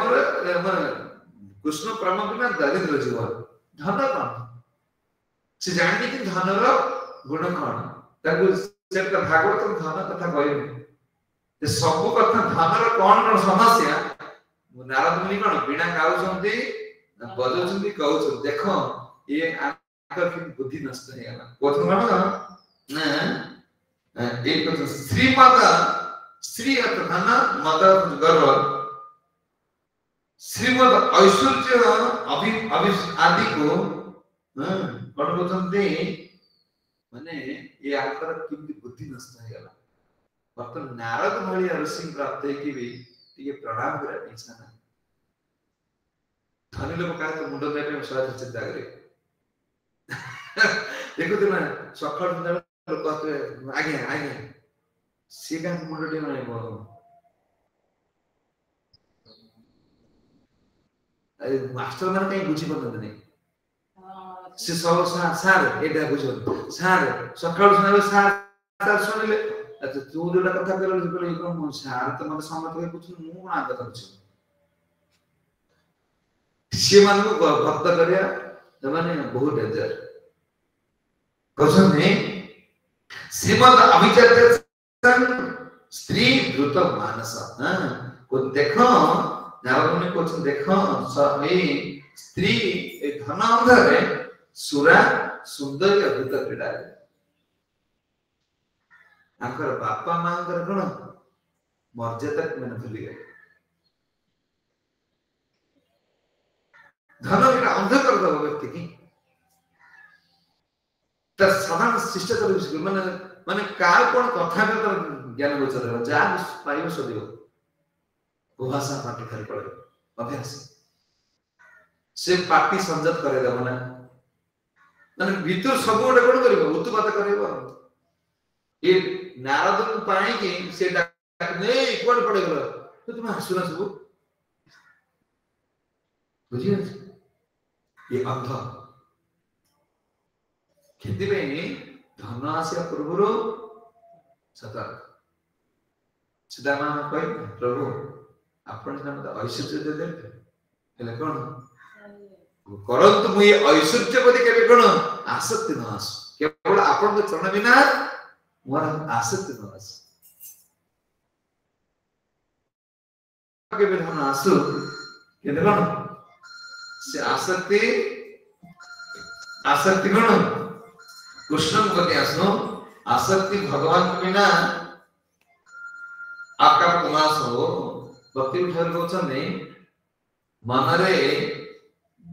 A: कृष्ण प्रेम बिना दरिद्र जीवन धन कौन से जानते कि धनर गुण कौन ताकू से भागवत धन कथा कहबे सब कथा धनर कौन कौन समस्या नारद मुनि कौन बिना गाउछंती बजौछंती कहउछ देखो ये आकर की बुद्धि नष्ट है गला कोथन ना एक श्रीमद श्री अर्थ धन मद गर्व श्रीमद ऐश्वर्य अभि अभि आदि को कौन बोलते माने ये आकर किंतु बुद्धि नष्ट है गला वर्तमान नारद भली ऋषि प्राप्त है कि भी ये प्रणाम करे इच्छा ना धनी लोग का तो मुंडो देने में स्वाद चिंता करे देखो तो ना सखर लोग कहते आगे आगे सीधा मुंडो देने में बोलो अरे मास्टर माने कहीं बुझी पड़ता नहीं से सब सार एटा बुझो सार सखर सुनावे सार सुनिले अच्छा तू जोटा कथा कहलो जे कहलो इको सार तो मते समझ के कुछ मु कोन आदत करछ से मान को भक्त करिया जमाने बहुत डेंजर कहछन ने श्रीमद अभिचर्य स्त्री द्रुत मानस हां को देखो नारद ने कहछन देखो ए स्त्री ए धन अंधरे सुरा सुंदर अद्भुत क्रीड़ा आकर बापा मां कर कोन मर्यादा मन भूली गए धन के अंध कर दो व्यक्ति की त साधारण शिष्टाचार विषय माने माने कार कोन कथा के तो ज्ञान गोचर हो जा पाइयो सदियो भाषा पाटी खाली पड़े अभ्यास से पाटी संजत करे दब ना माने भीतर सब गोटे कोन करबो उत्पात करबो ये नारद को पाई के से नहीं कोन पड़े गलो तो तुम हसुना सब बुझिए ये अंध खेती में धन आसिया पूर्व सतर्क सीधामा कह प्रभु आपण मत ऐश्वर्य दे दे हेले कोन करंतु मु ये ऐश्वर्य पति केबे कोन आसक्ति न आस केवल आपण के चरण बिना मोर आसक्ति न आस केबे धन आसु केने कोन से आसक्ति आसक्ति कोन कृष्ण प्रति आसनो आसक्ति भगवान के बिना आपका प्रमास हो भक्ति उठार कहते मनरे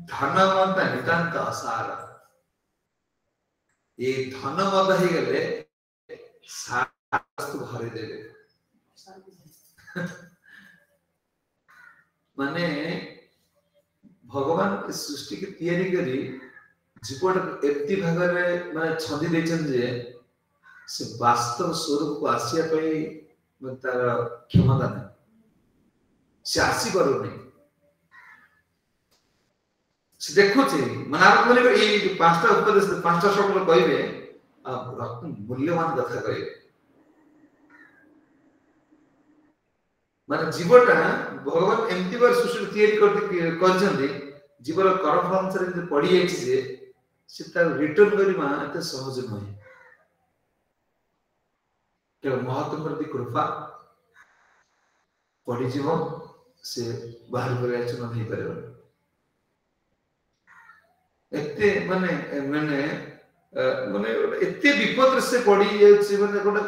A: धन मत नितांत असार ये धन मत ही गले सारा वस्तु भरे देवे माने भगवान इस सृष्टि की तैयारी करी जीवन एति भाग में माने छंदी देचन जे से वास्तव स्वरूप को आसिया पई तार क्षमता नहीं से आसी करू नहीं से देखो छे मनार बोले ये पांचटा उपदेश पांचटा शब्द कहबे मूल्यवान कथा कहबे माने जीवटा भगवान एमती बार सृष्टि तैयारी करते करछन्ती जीवन कर्म फल से पड़ी जाई जे से तार रिटर्न करिमा एते सहज नहीं के महत्व प्रति कृपा पड़ी जीव से बाहर कर आचरण नहीं करे एते माने माने माने एते विपद से पड़ी जाई माने गोटा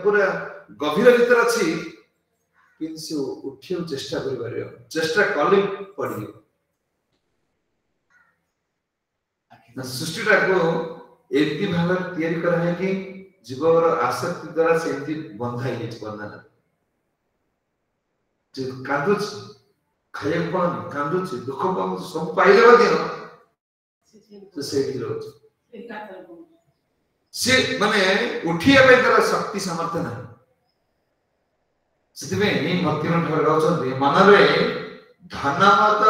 A: पूरा गभीर भीतर अछि किंतु उठियो चेष्टा करि परियो चेष्टा कले पड़ी ना सृष्टिटा को एति भाव तैयारी करा है कि जीवर आसक्ति द्वारा सेंती बंधाई है बंधन जे कांदुच खाए कोन कांदुच दुख पाउ सब पाइले बदियो तो सेठी रोज से माने उठिया पे तरह शक्ति सामर्थ्य नहीं सिद्धि में भक्ति में ठाकुर कहउछन मनरे धन मत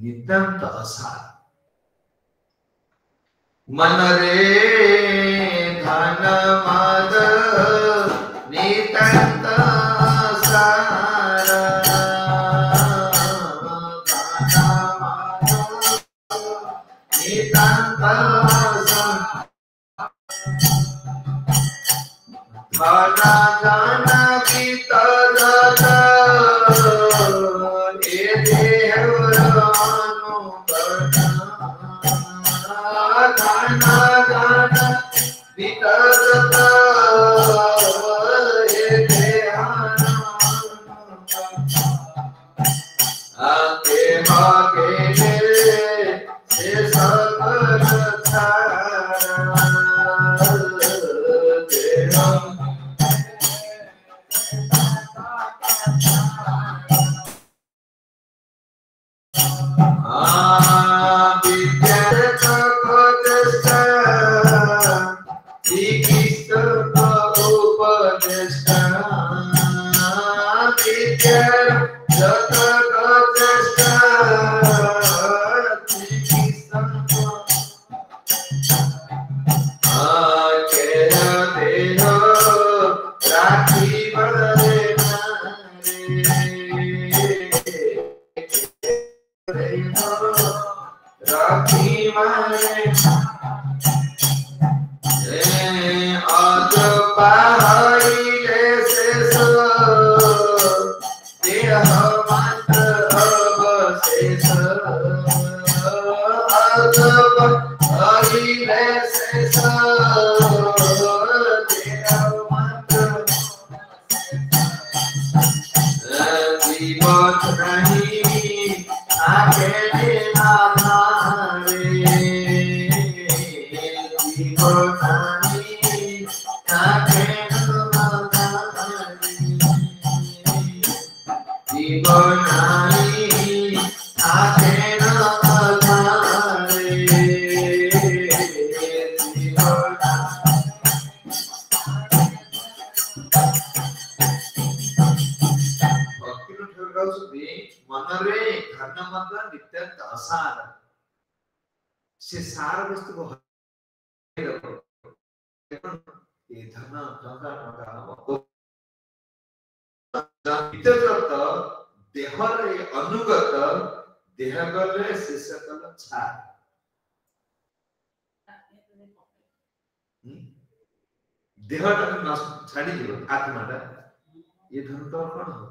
A: नितांत असार मनरे धन मद नितांत असार से सार वस्तु को ये धन देहरे अनुगत देह गले शेष कल छा देहटा न छाड़ी दियो आत्माटा ये धन तो कौन हो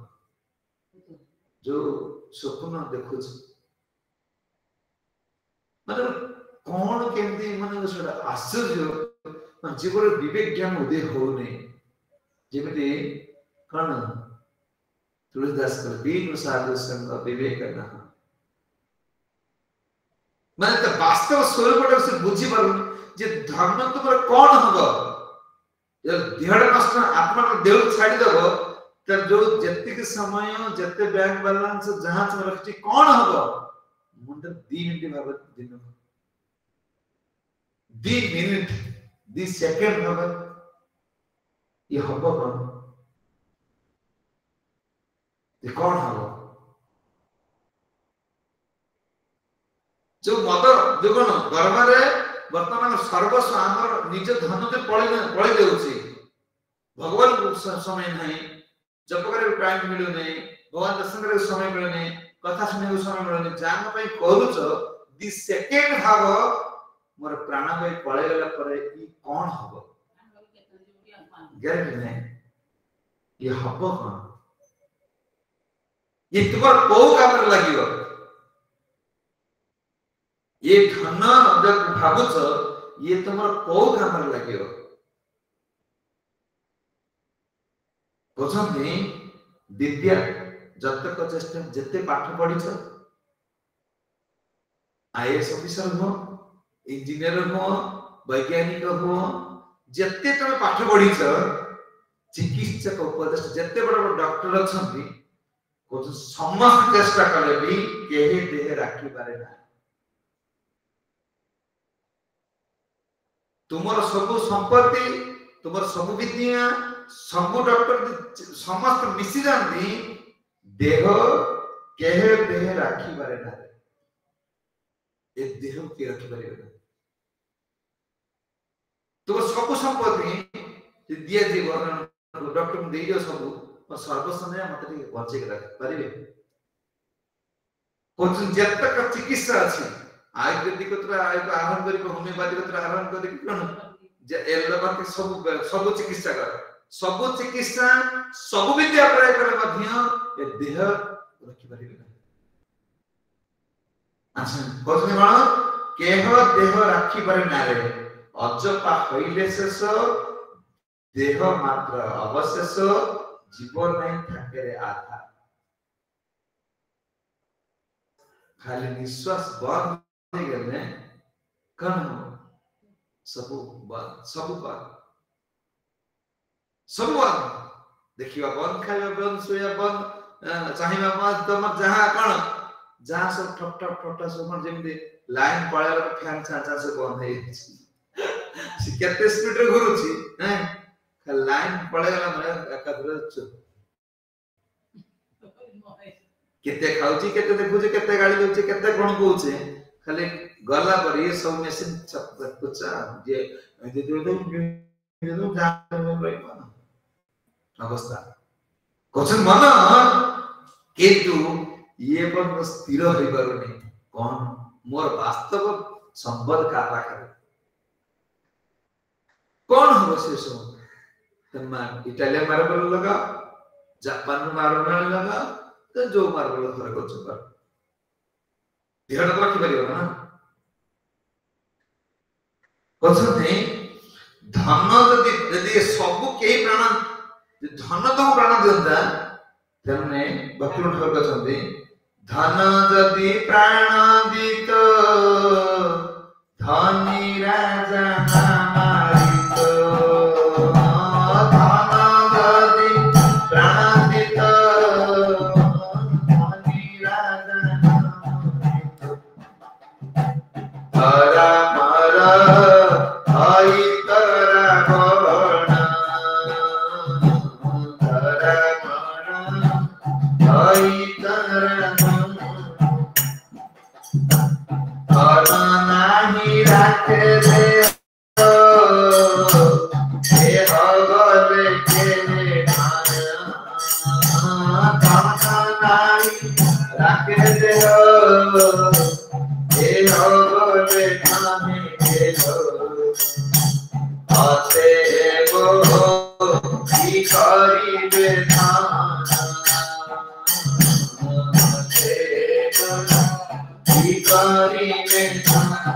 A: जो स्वप्न देखु मतलब कौन केमती माने सेटा आश्चर्य जीवन विवेक ज्ञान उदय होने जेमिति कौन तुलसीदास कर बीन साधु संग विवेक न माने तो वास्तव स्वरूप से बुझी पारु जे धर्म तुमर कौन हबो देहड़ नष्ट आत्मा देह छाड़ी दबो तर जो जतिक समय जते बैंक बैलेंस जहां से रखती कौन हबो मुंड 2 मिनिट भाव दिन 2 मिनिट 2 सेकंड भाव ये हबो कौन ये कौन हबो जो मत जो कोन गर्भरे वर्तमान सर्वस्व आमर निज धन ते पळी देउछि भगवान समय नहीं जप करे टाइम मिलु नहीं भगवान दर्शन करे समय मिलु नहीं कथा सुने समय मिलु नहीं जान पई करूछ 2 सेकंड भाव मोर प्राण में पळे गला परे ई कोन हबो गारंटी नहीं ये हबो कोन ये तुमर को काम लागियो ये धन जब भाबुछ ये तुमर को काम लागियो बुझंती विद्या जतक चेष्टा जते पाठ पढिछ आईएएस ऑफिसर हो इंजीनियर हो वैज्ञानिक हो जते तमे पाठ पढिछ चिकित्सक उपदेश जते बड़ बड़ डॉक्टर अछंती को समस्त चेष्टा कले भी केही देह राखी पारे ना तुमर सब संपत्ति तुमर सब विद्या सब डॉक्टर समस्त मिसी जानती देह केहे देह राखी बारे ना ए देह के राखी बारे ना तो सब संपत्ति दिया जीवन डॉक्टर दे दियो सब सर्वसमय मते बचे के रख परिबे कोन जतक चिकित्सा अछि आयुर्वेदिक आरंभ कर होमियोपैथिक आरंभ कर जे एलोपैथी सब चिकित्सा कर सब चिकित्सा सब विद्या प्रयोग कर मध्य ए देह रखि परिबे ना अच्छा कोजने कोन केह देह रखि पारे ना रे अजपा हइले शेष देह मात्र अवशेष जीवन नहीं थाके रे आधा खाली निश्वास बंद हो गले कौन सब देखिवा बंद खाइबा बंद सोया बंद चाहिबा मत तमर जहां कोन जहां सब ठप ठप ठटा सब जेमते लाइन पळाला फैन छाचा से बंद है से केते स्पीड रे घुरुची हैं लाइन पळेला माने एकाधर चुप केते खाउची केते देखुची केते गाड़ी दोची केते कोन कहूचे खाली गला पर ये सब मशीन सब कुछ जे दे दो अवस्था क्वेश्चन मन किंतु ये पर स्थिर होई पारुनी कोन मोर वास्तव संबंध का पाखर कोन हो से सब तमा इटालियन मार्बल लगा जापान मार्बल लगा तो जो मार्बल थर को चुपर ध्यान रखि परियो ना क्वेश्चन है धन यदि सब के प्राण धन तो प्राण दियंता तने भक्ति ठाकुर कहते धन यदि प्राण दित धनी राजा नामारित धन यदि प्राण दित धनी राजा नामारित हरा मरा आई तरा गणा हरा मरा आई तरा गणा नाही राखे दे हे भगवे के माया नाही राखे दे हे भगवे काहे गेलो आते गो की करिबे धाना आते गो की करिबे धाना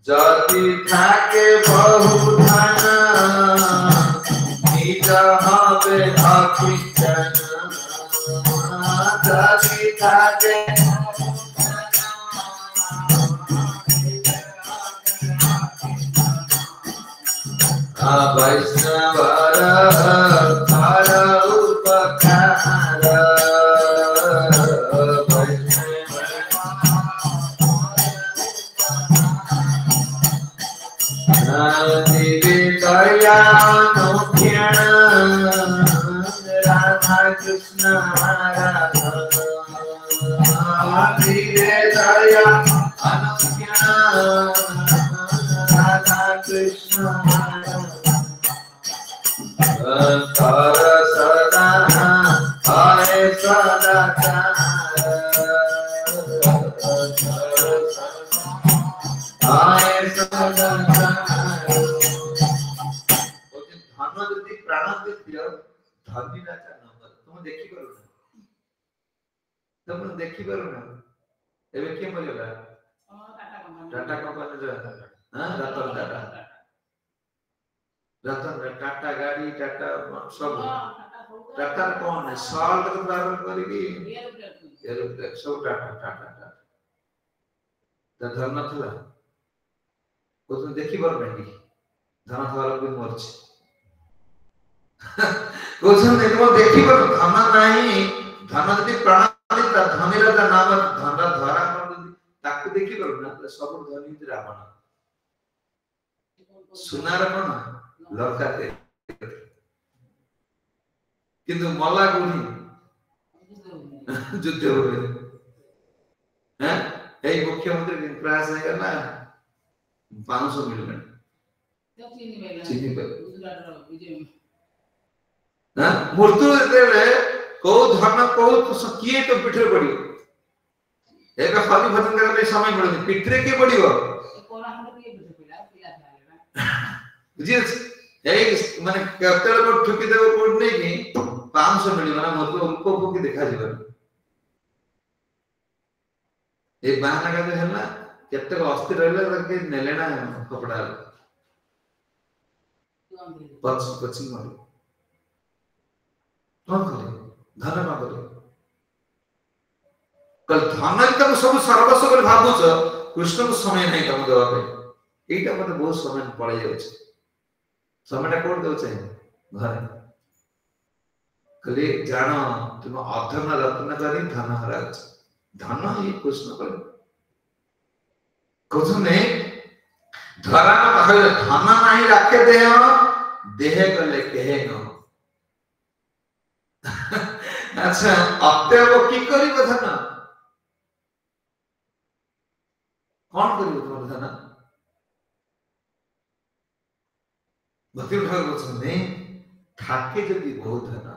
A: जति थाके बहु धन निज हबे अखिचन जति थाके वैष्णवर हर उपकार दिव्य दयानुक्षण राधा कृष्ण राधा दिव्य दया अनुक्षण राधा कृष्ण कर सदा आए सदा आए सदा धन यदि प्राण दिय धनी राजा नंबर तुम देखि करू ना तुम देखि करू ना एबे के बोलला टाटा कंपनी जो हां रतन टाटा गाड़ी टाटा सब टाटा कौन है साल तक प्रारंभ करेगी एरोप्लेन सब टाटा तो धर्म थला को तुम देखि बर नहीं धन थला को मरछ को तुम देखि बर धन नहीं धन यदि प्राण धनी राजा नाम धन धरा ताकू देखि बर ना सब धनी रावण सुनार कोन लड़काते किंतु मल्ला गुणी युद्ध हुए हैं এই মুখ্যমন্ত্রী প্রয়াস है ना 500 मिलियन চিনি পাই ना मृत्यु देले को धन को किए तो पिठर पड़ी ଏବେ ହରି ଭଜନ କରିବା ପାଇଁ ସମୟ ମିଳୁନି, ପିଠିରେ କିଏ ପଡିବ ବୁଝିଅଛି। ଏଇ ମାନେ କେତେବେଳେ କୋଉ ଠୁକି ଦେବ କୋଉଠି ନେଇକି 500 ମିଳିବ ନା ମତେ ଉପଭୋଗୀ ଦେଖାଯିବନି। ଏ ବାହାନା କାଜ ହେଲା କେତେ ଅସ୍ଥି ରହିଲେ ତାকে ନେଲେ ନା କପଡା ପଛି ମରି କଣ କଲେ ଧନ କଣ କଲେ ଧନ ତମେ ସବୁ ସର୍ବସ୍ୱ ବୋଲି ଭାବୁଛ, କୃଷ୍ଣଙ୍କୁ ସମୟ ନାହିଁ ତମକୁ ଦେବା ପାଇଁ। এইটা মতে ବହୁତ ସମୟ ପଳେଇ ଯାଉଛି। সময়ଟା କୋଉଠି ଦଉଛ ଘରେ। ଖାଲି ଜାଣ ତୁମ ଅଧର୍ମ ରତ୍ନ କରି ଧନ ହରାଉଛି। ଧନ ହିଁ କୃଷ୍ଣ କଲେ କହୁଛନ୍ତି ଧରା କହିଲେ ଧନ ନାହିଁ ରାଖେ ଦେହ, ଦେହ କଲେ କେhe ନ। ଆଚ୍ଛା ଅତ୍ୟବ କି କରିବ ଧନ, କଣ କରିବ ତୁମର ଧନ? ଭକ୍ତି ଠାକୁର କହୁଛନ୍ତି ଥାକେ ଯଦି ବହୁତ ଧନ,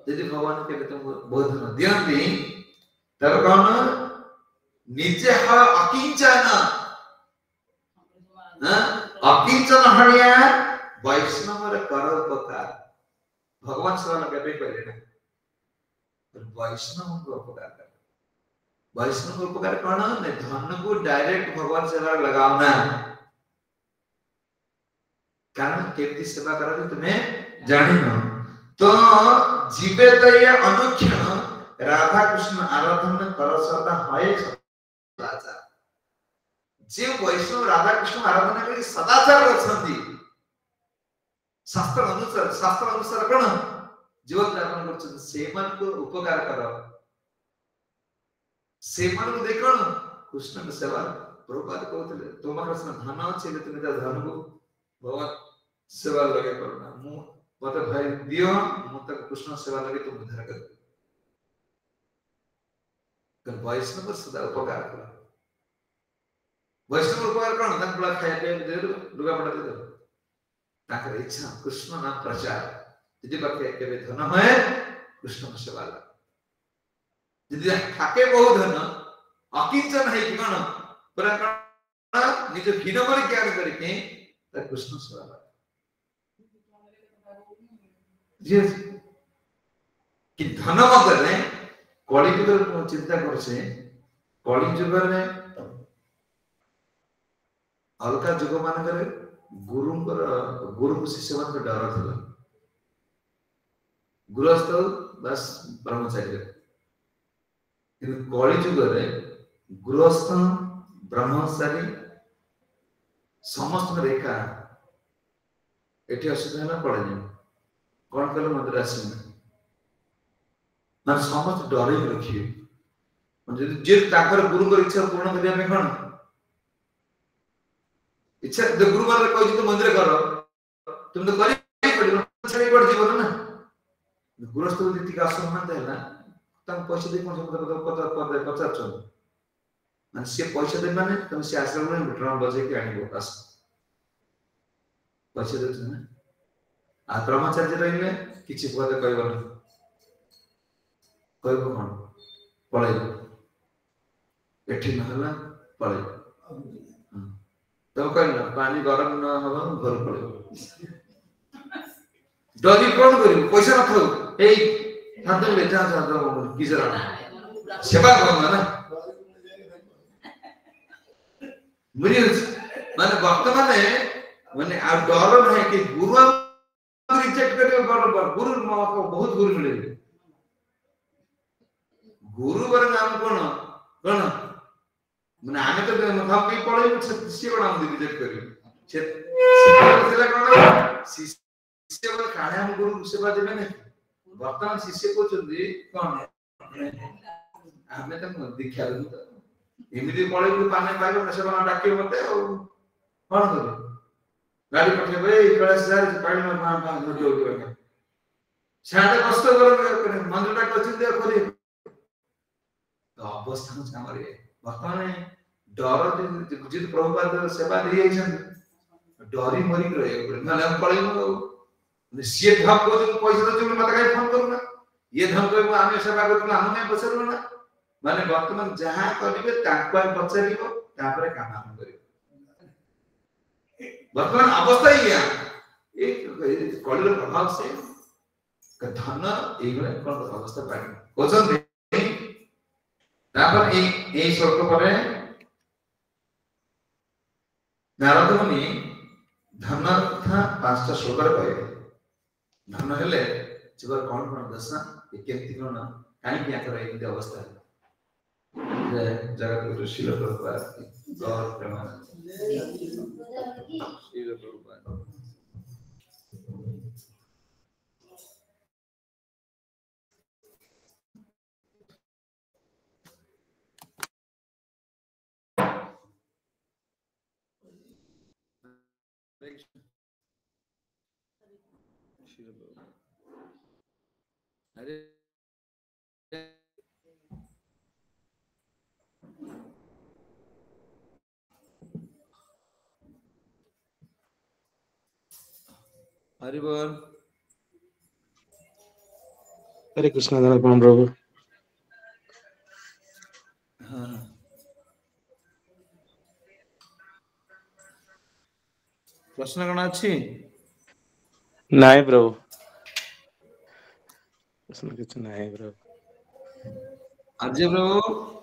A: ଯଦି ଭଗବାନ କେବେ ତୁମକୁ ବହୁତ ଧନ ଦିଅନ୍ତି ତାର କଣ ନିଜେ ଅକିଞ୍ଚନ ଅକିଞ୍ଚନ ହଣିଆ ବୈଷ୍ଣବର କର ଉପକାର। ଭଗବାନ ସେବା କେବେ କହିଲେ ନା ବୈଷ୍ଣବଙ୍କ ଉପକାର କର। ବୈଷ୍ଣବ ଉପକାର କଣ ଧନକୁ ଡାଇରେକ୍ଟ ଭଗବାନ ସେବାରେ ଲଗାଅ ନା, କାରଣ କେମିତି ସେବା କରାଯାଏ ତୁମେ ଜାଣିନ। ତ जीवे तो ये अनुक्षण राधा कृष्ण आराधन कर सदा है सदाचार। जे वैष्णव राधा कृष्ण आराधना करी सदाचार रखती, शास्त्र अनुसार कौन जीवन यापन करछन सेमान को उपकार कर, सेमान को देख कौन कृष्ण के सेवा। प्रभुपाद कहते तुम्हारा धन अच्छे तुम धन को भगवान सेवा लगे करना, मत भाई दियो मत कृष्ण सेवा लगे तुम उद्धार कर। वैष्णव सदा उपकार कर। वैष्णव उपकार कौन खाया खाया दे लुगा पड़ा दे ताकर इच्छा कृष्ण नाम प्रचार। यदि बाकी केबे धन है कृष्ण सेवा लगे, यदि थाके बहु धन अकिंचन है कि कौन पूरा निज हीन कर ज्ञान करके कृष्ण सेवा लगे। कि धन मत कली जुग चिंता कर कली जुग अलग जुग मान गुरु शिष्य मान डर था। गृहस्थ बस ब्रह्मचारी, कली जुग गृहस्थ ब्रह्मचारी समस्त रेखा एटी असुविधा पड़े कौन कल मंदिर आस समस्त डर रखिए गुरु इच्छा पूर्ण करने कौन इच्छा गुरु मान कह मंदिर कर तुम तो कर जीवन ना गृहस्थ को जी असम्मान है पैसा दे पचार सी पैसा दे माने तुम सी आसला ड्रम बजे आस पैसा दे आ ब्रह्मचार्य रही किसी पद कह कौन पलैब एठी ना पलैब तुम कह पानी गरम न हम घर पलैब डरी कौन कर पैसा न था सेवा करना ना बुझे माने वर्तमान माने आ डर नहीं कि गुरु रिजेक्ट करे गुरु बहुत गुरु मिले गुरु बर नाम कौन कौन माने आमे तो हम भी पढ़े शिष्य को नाम रिजेक्ट करी से सेला कौन शिष्य बर काहे हम गुरु सेवा देबे नहीं वर्तमान शिष्य को चंदी कौन आमे तो दीक्षा दे एमिति पढ़े पाने पाइबो न सेवा डाके मते कौन करे गाड़ी पठेबे कैलाश जा पानी में नदी होके साडे कष्ट करे मंदिरटा कचिंदे करे अवस्था हमारे वर्तमान डर जी प्रभुपाद सेवा दे डरी मरी रहे हम पड़ेगा सी धन को पैसा दे मत कहीं फोन करूना ये धन को आम सेवा कर पचारू ना माने वर्तमान जहां करिवे ताको पचारिबो तापर काम आरंभ करिबो वर्तमान अवस्था ही है एक कलिर प्रभाव से धन एगुला कोन अवस्था पाइ ओजन तापर ए श्लोक परे नारद मुनि धन तथा पांचटा श्लोक रे कहे धन हेले जीवर कोन कोन दशा केति कोन काई क्या करे एति अवस्था जगत गुरु शिल प्रभुपाद गौर प्रेमानंद शिल प्रभुपाद अरे हरि बोल
C: हरे कृष्ण धन प्रभु
A: हाँ प्रश्न कौन अच्छी
C: नहीं प्रभु प्रश्न कुछ नहीं प्रभु
A: अजय प्रभु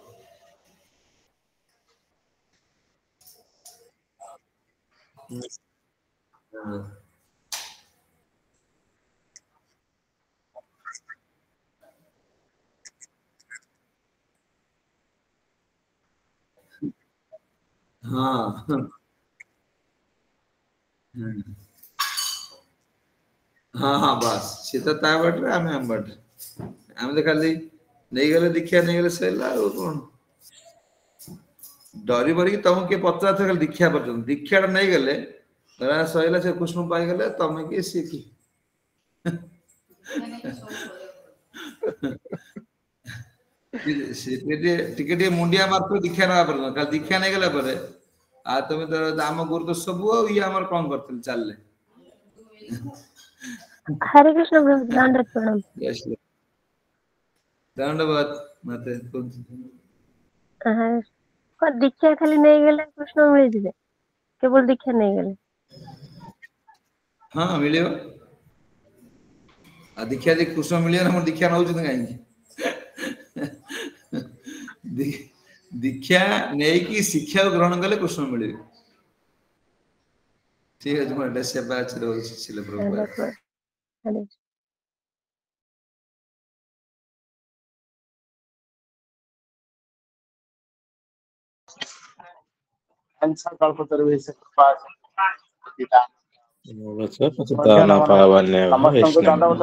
A: हाँ हाँ हाँ बस सीता ता बट आमे हम बट आमे तो खाली नहीं गले दीक्षा नहीं गले सैला और कौन डरी बरी तुम के पत्रा थे दीक्षा पर्यंत दीक्षा नहीं गले तरा सैला से कृष्ण पाई गले तमे के सीखी टिके मुंडिया मारतो दीक्षा ना पर कल दीक्षा नहीं गला पर आ तमे तो आम गुरु तो सब ये हमर कोन करथिल चलले
B: हरे कृष्ण प्रभु दंडवत प्रणाम
A: दंडवत मते
B: को दीक्षा खाली नहीं गेले कृष्ण मिल जिवे केवल दीक्षा नहीं गेले
A: हां मिलियो आ दीक्षा जे कृष्ण मिलियो ना दीक्षा न होउछ काई दीक्षा नहीं की शिक्षा ग्रहण कले कृष्ण मिलियो ठीक है तुम्हारे सेवा चलो शिल प्रभु
D: कल्पतरु कृपा
C: दान पावन्य
D: समस्त
C: वैष्णव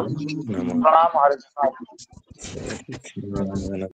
D: प्रणाम हरे कृष्ण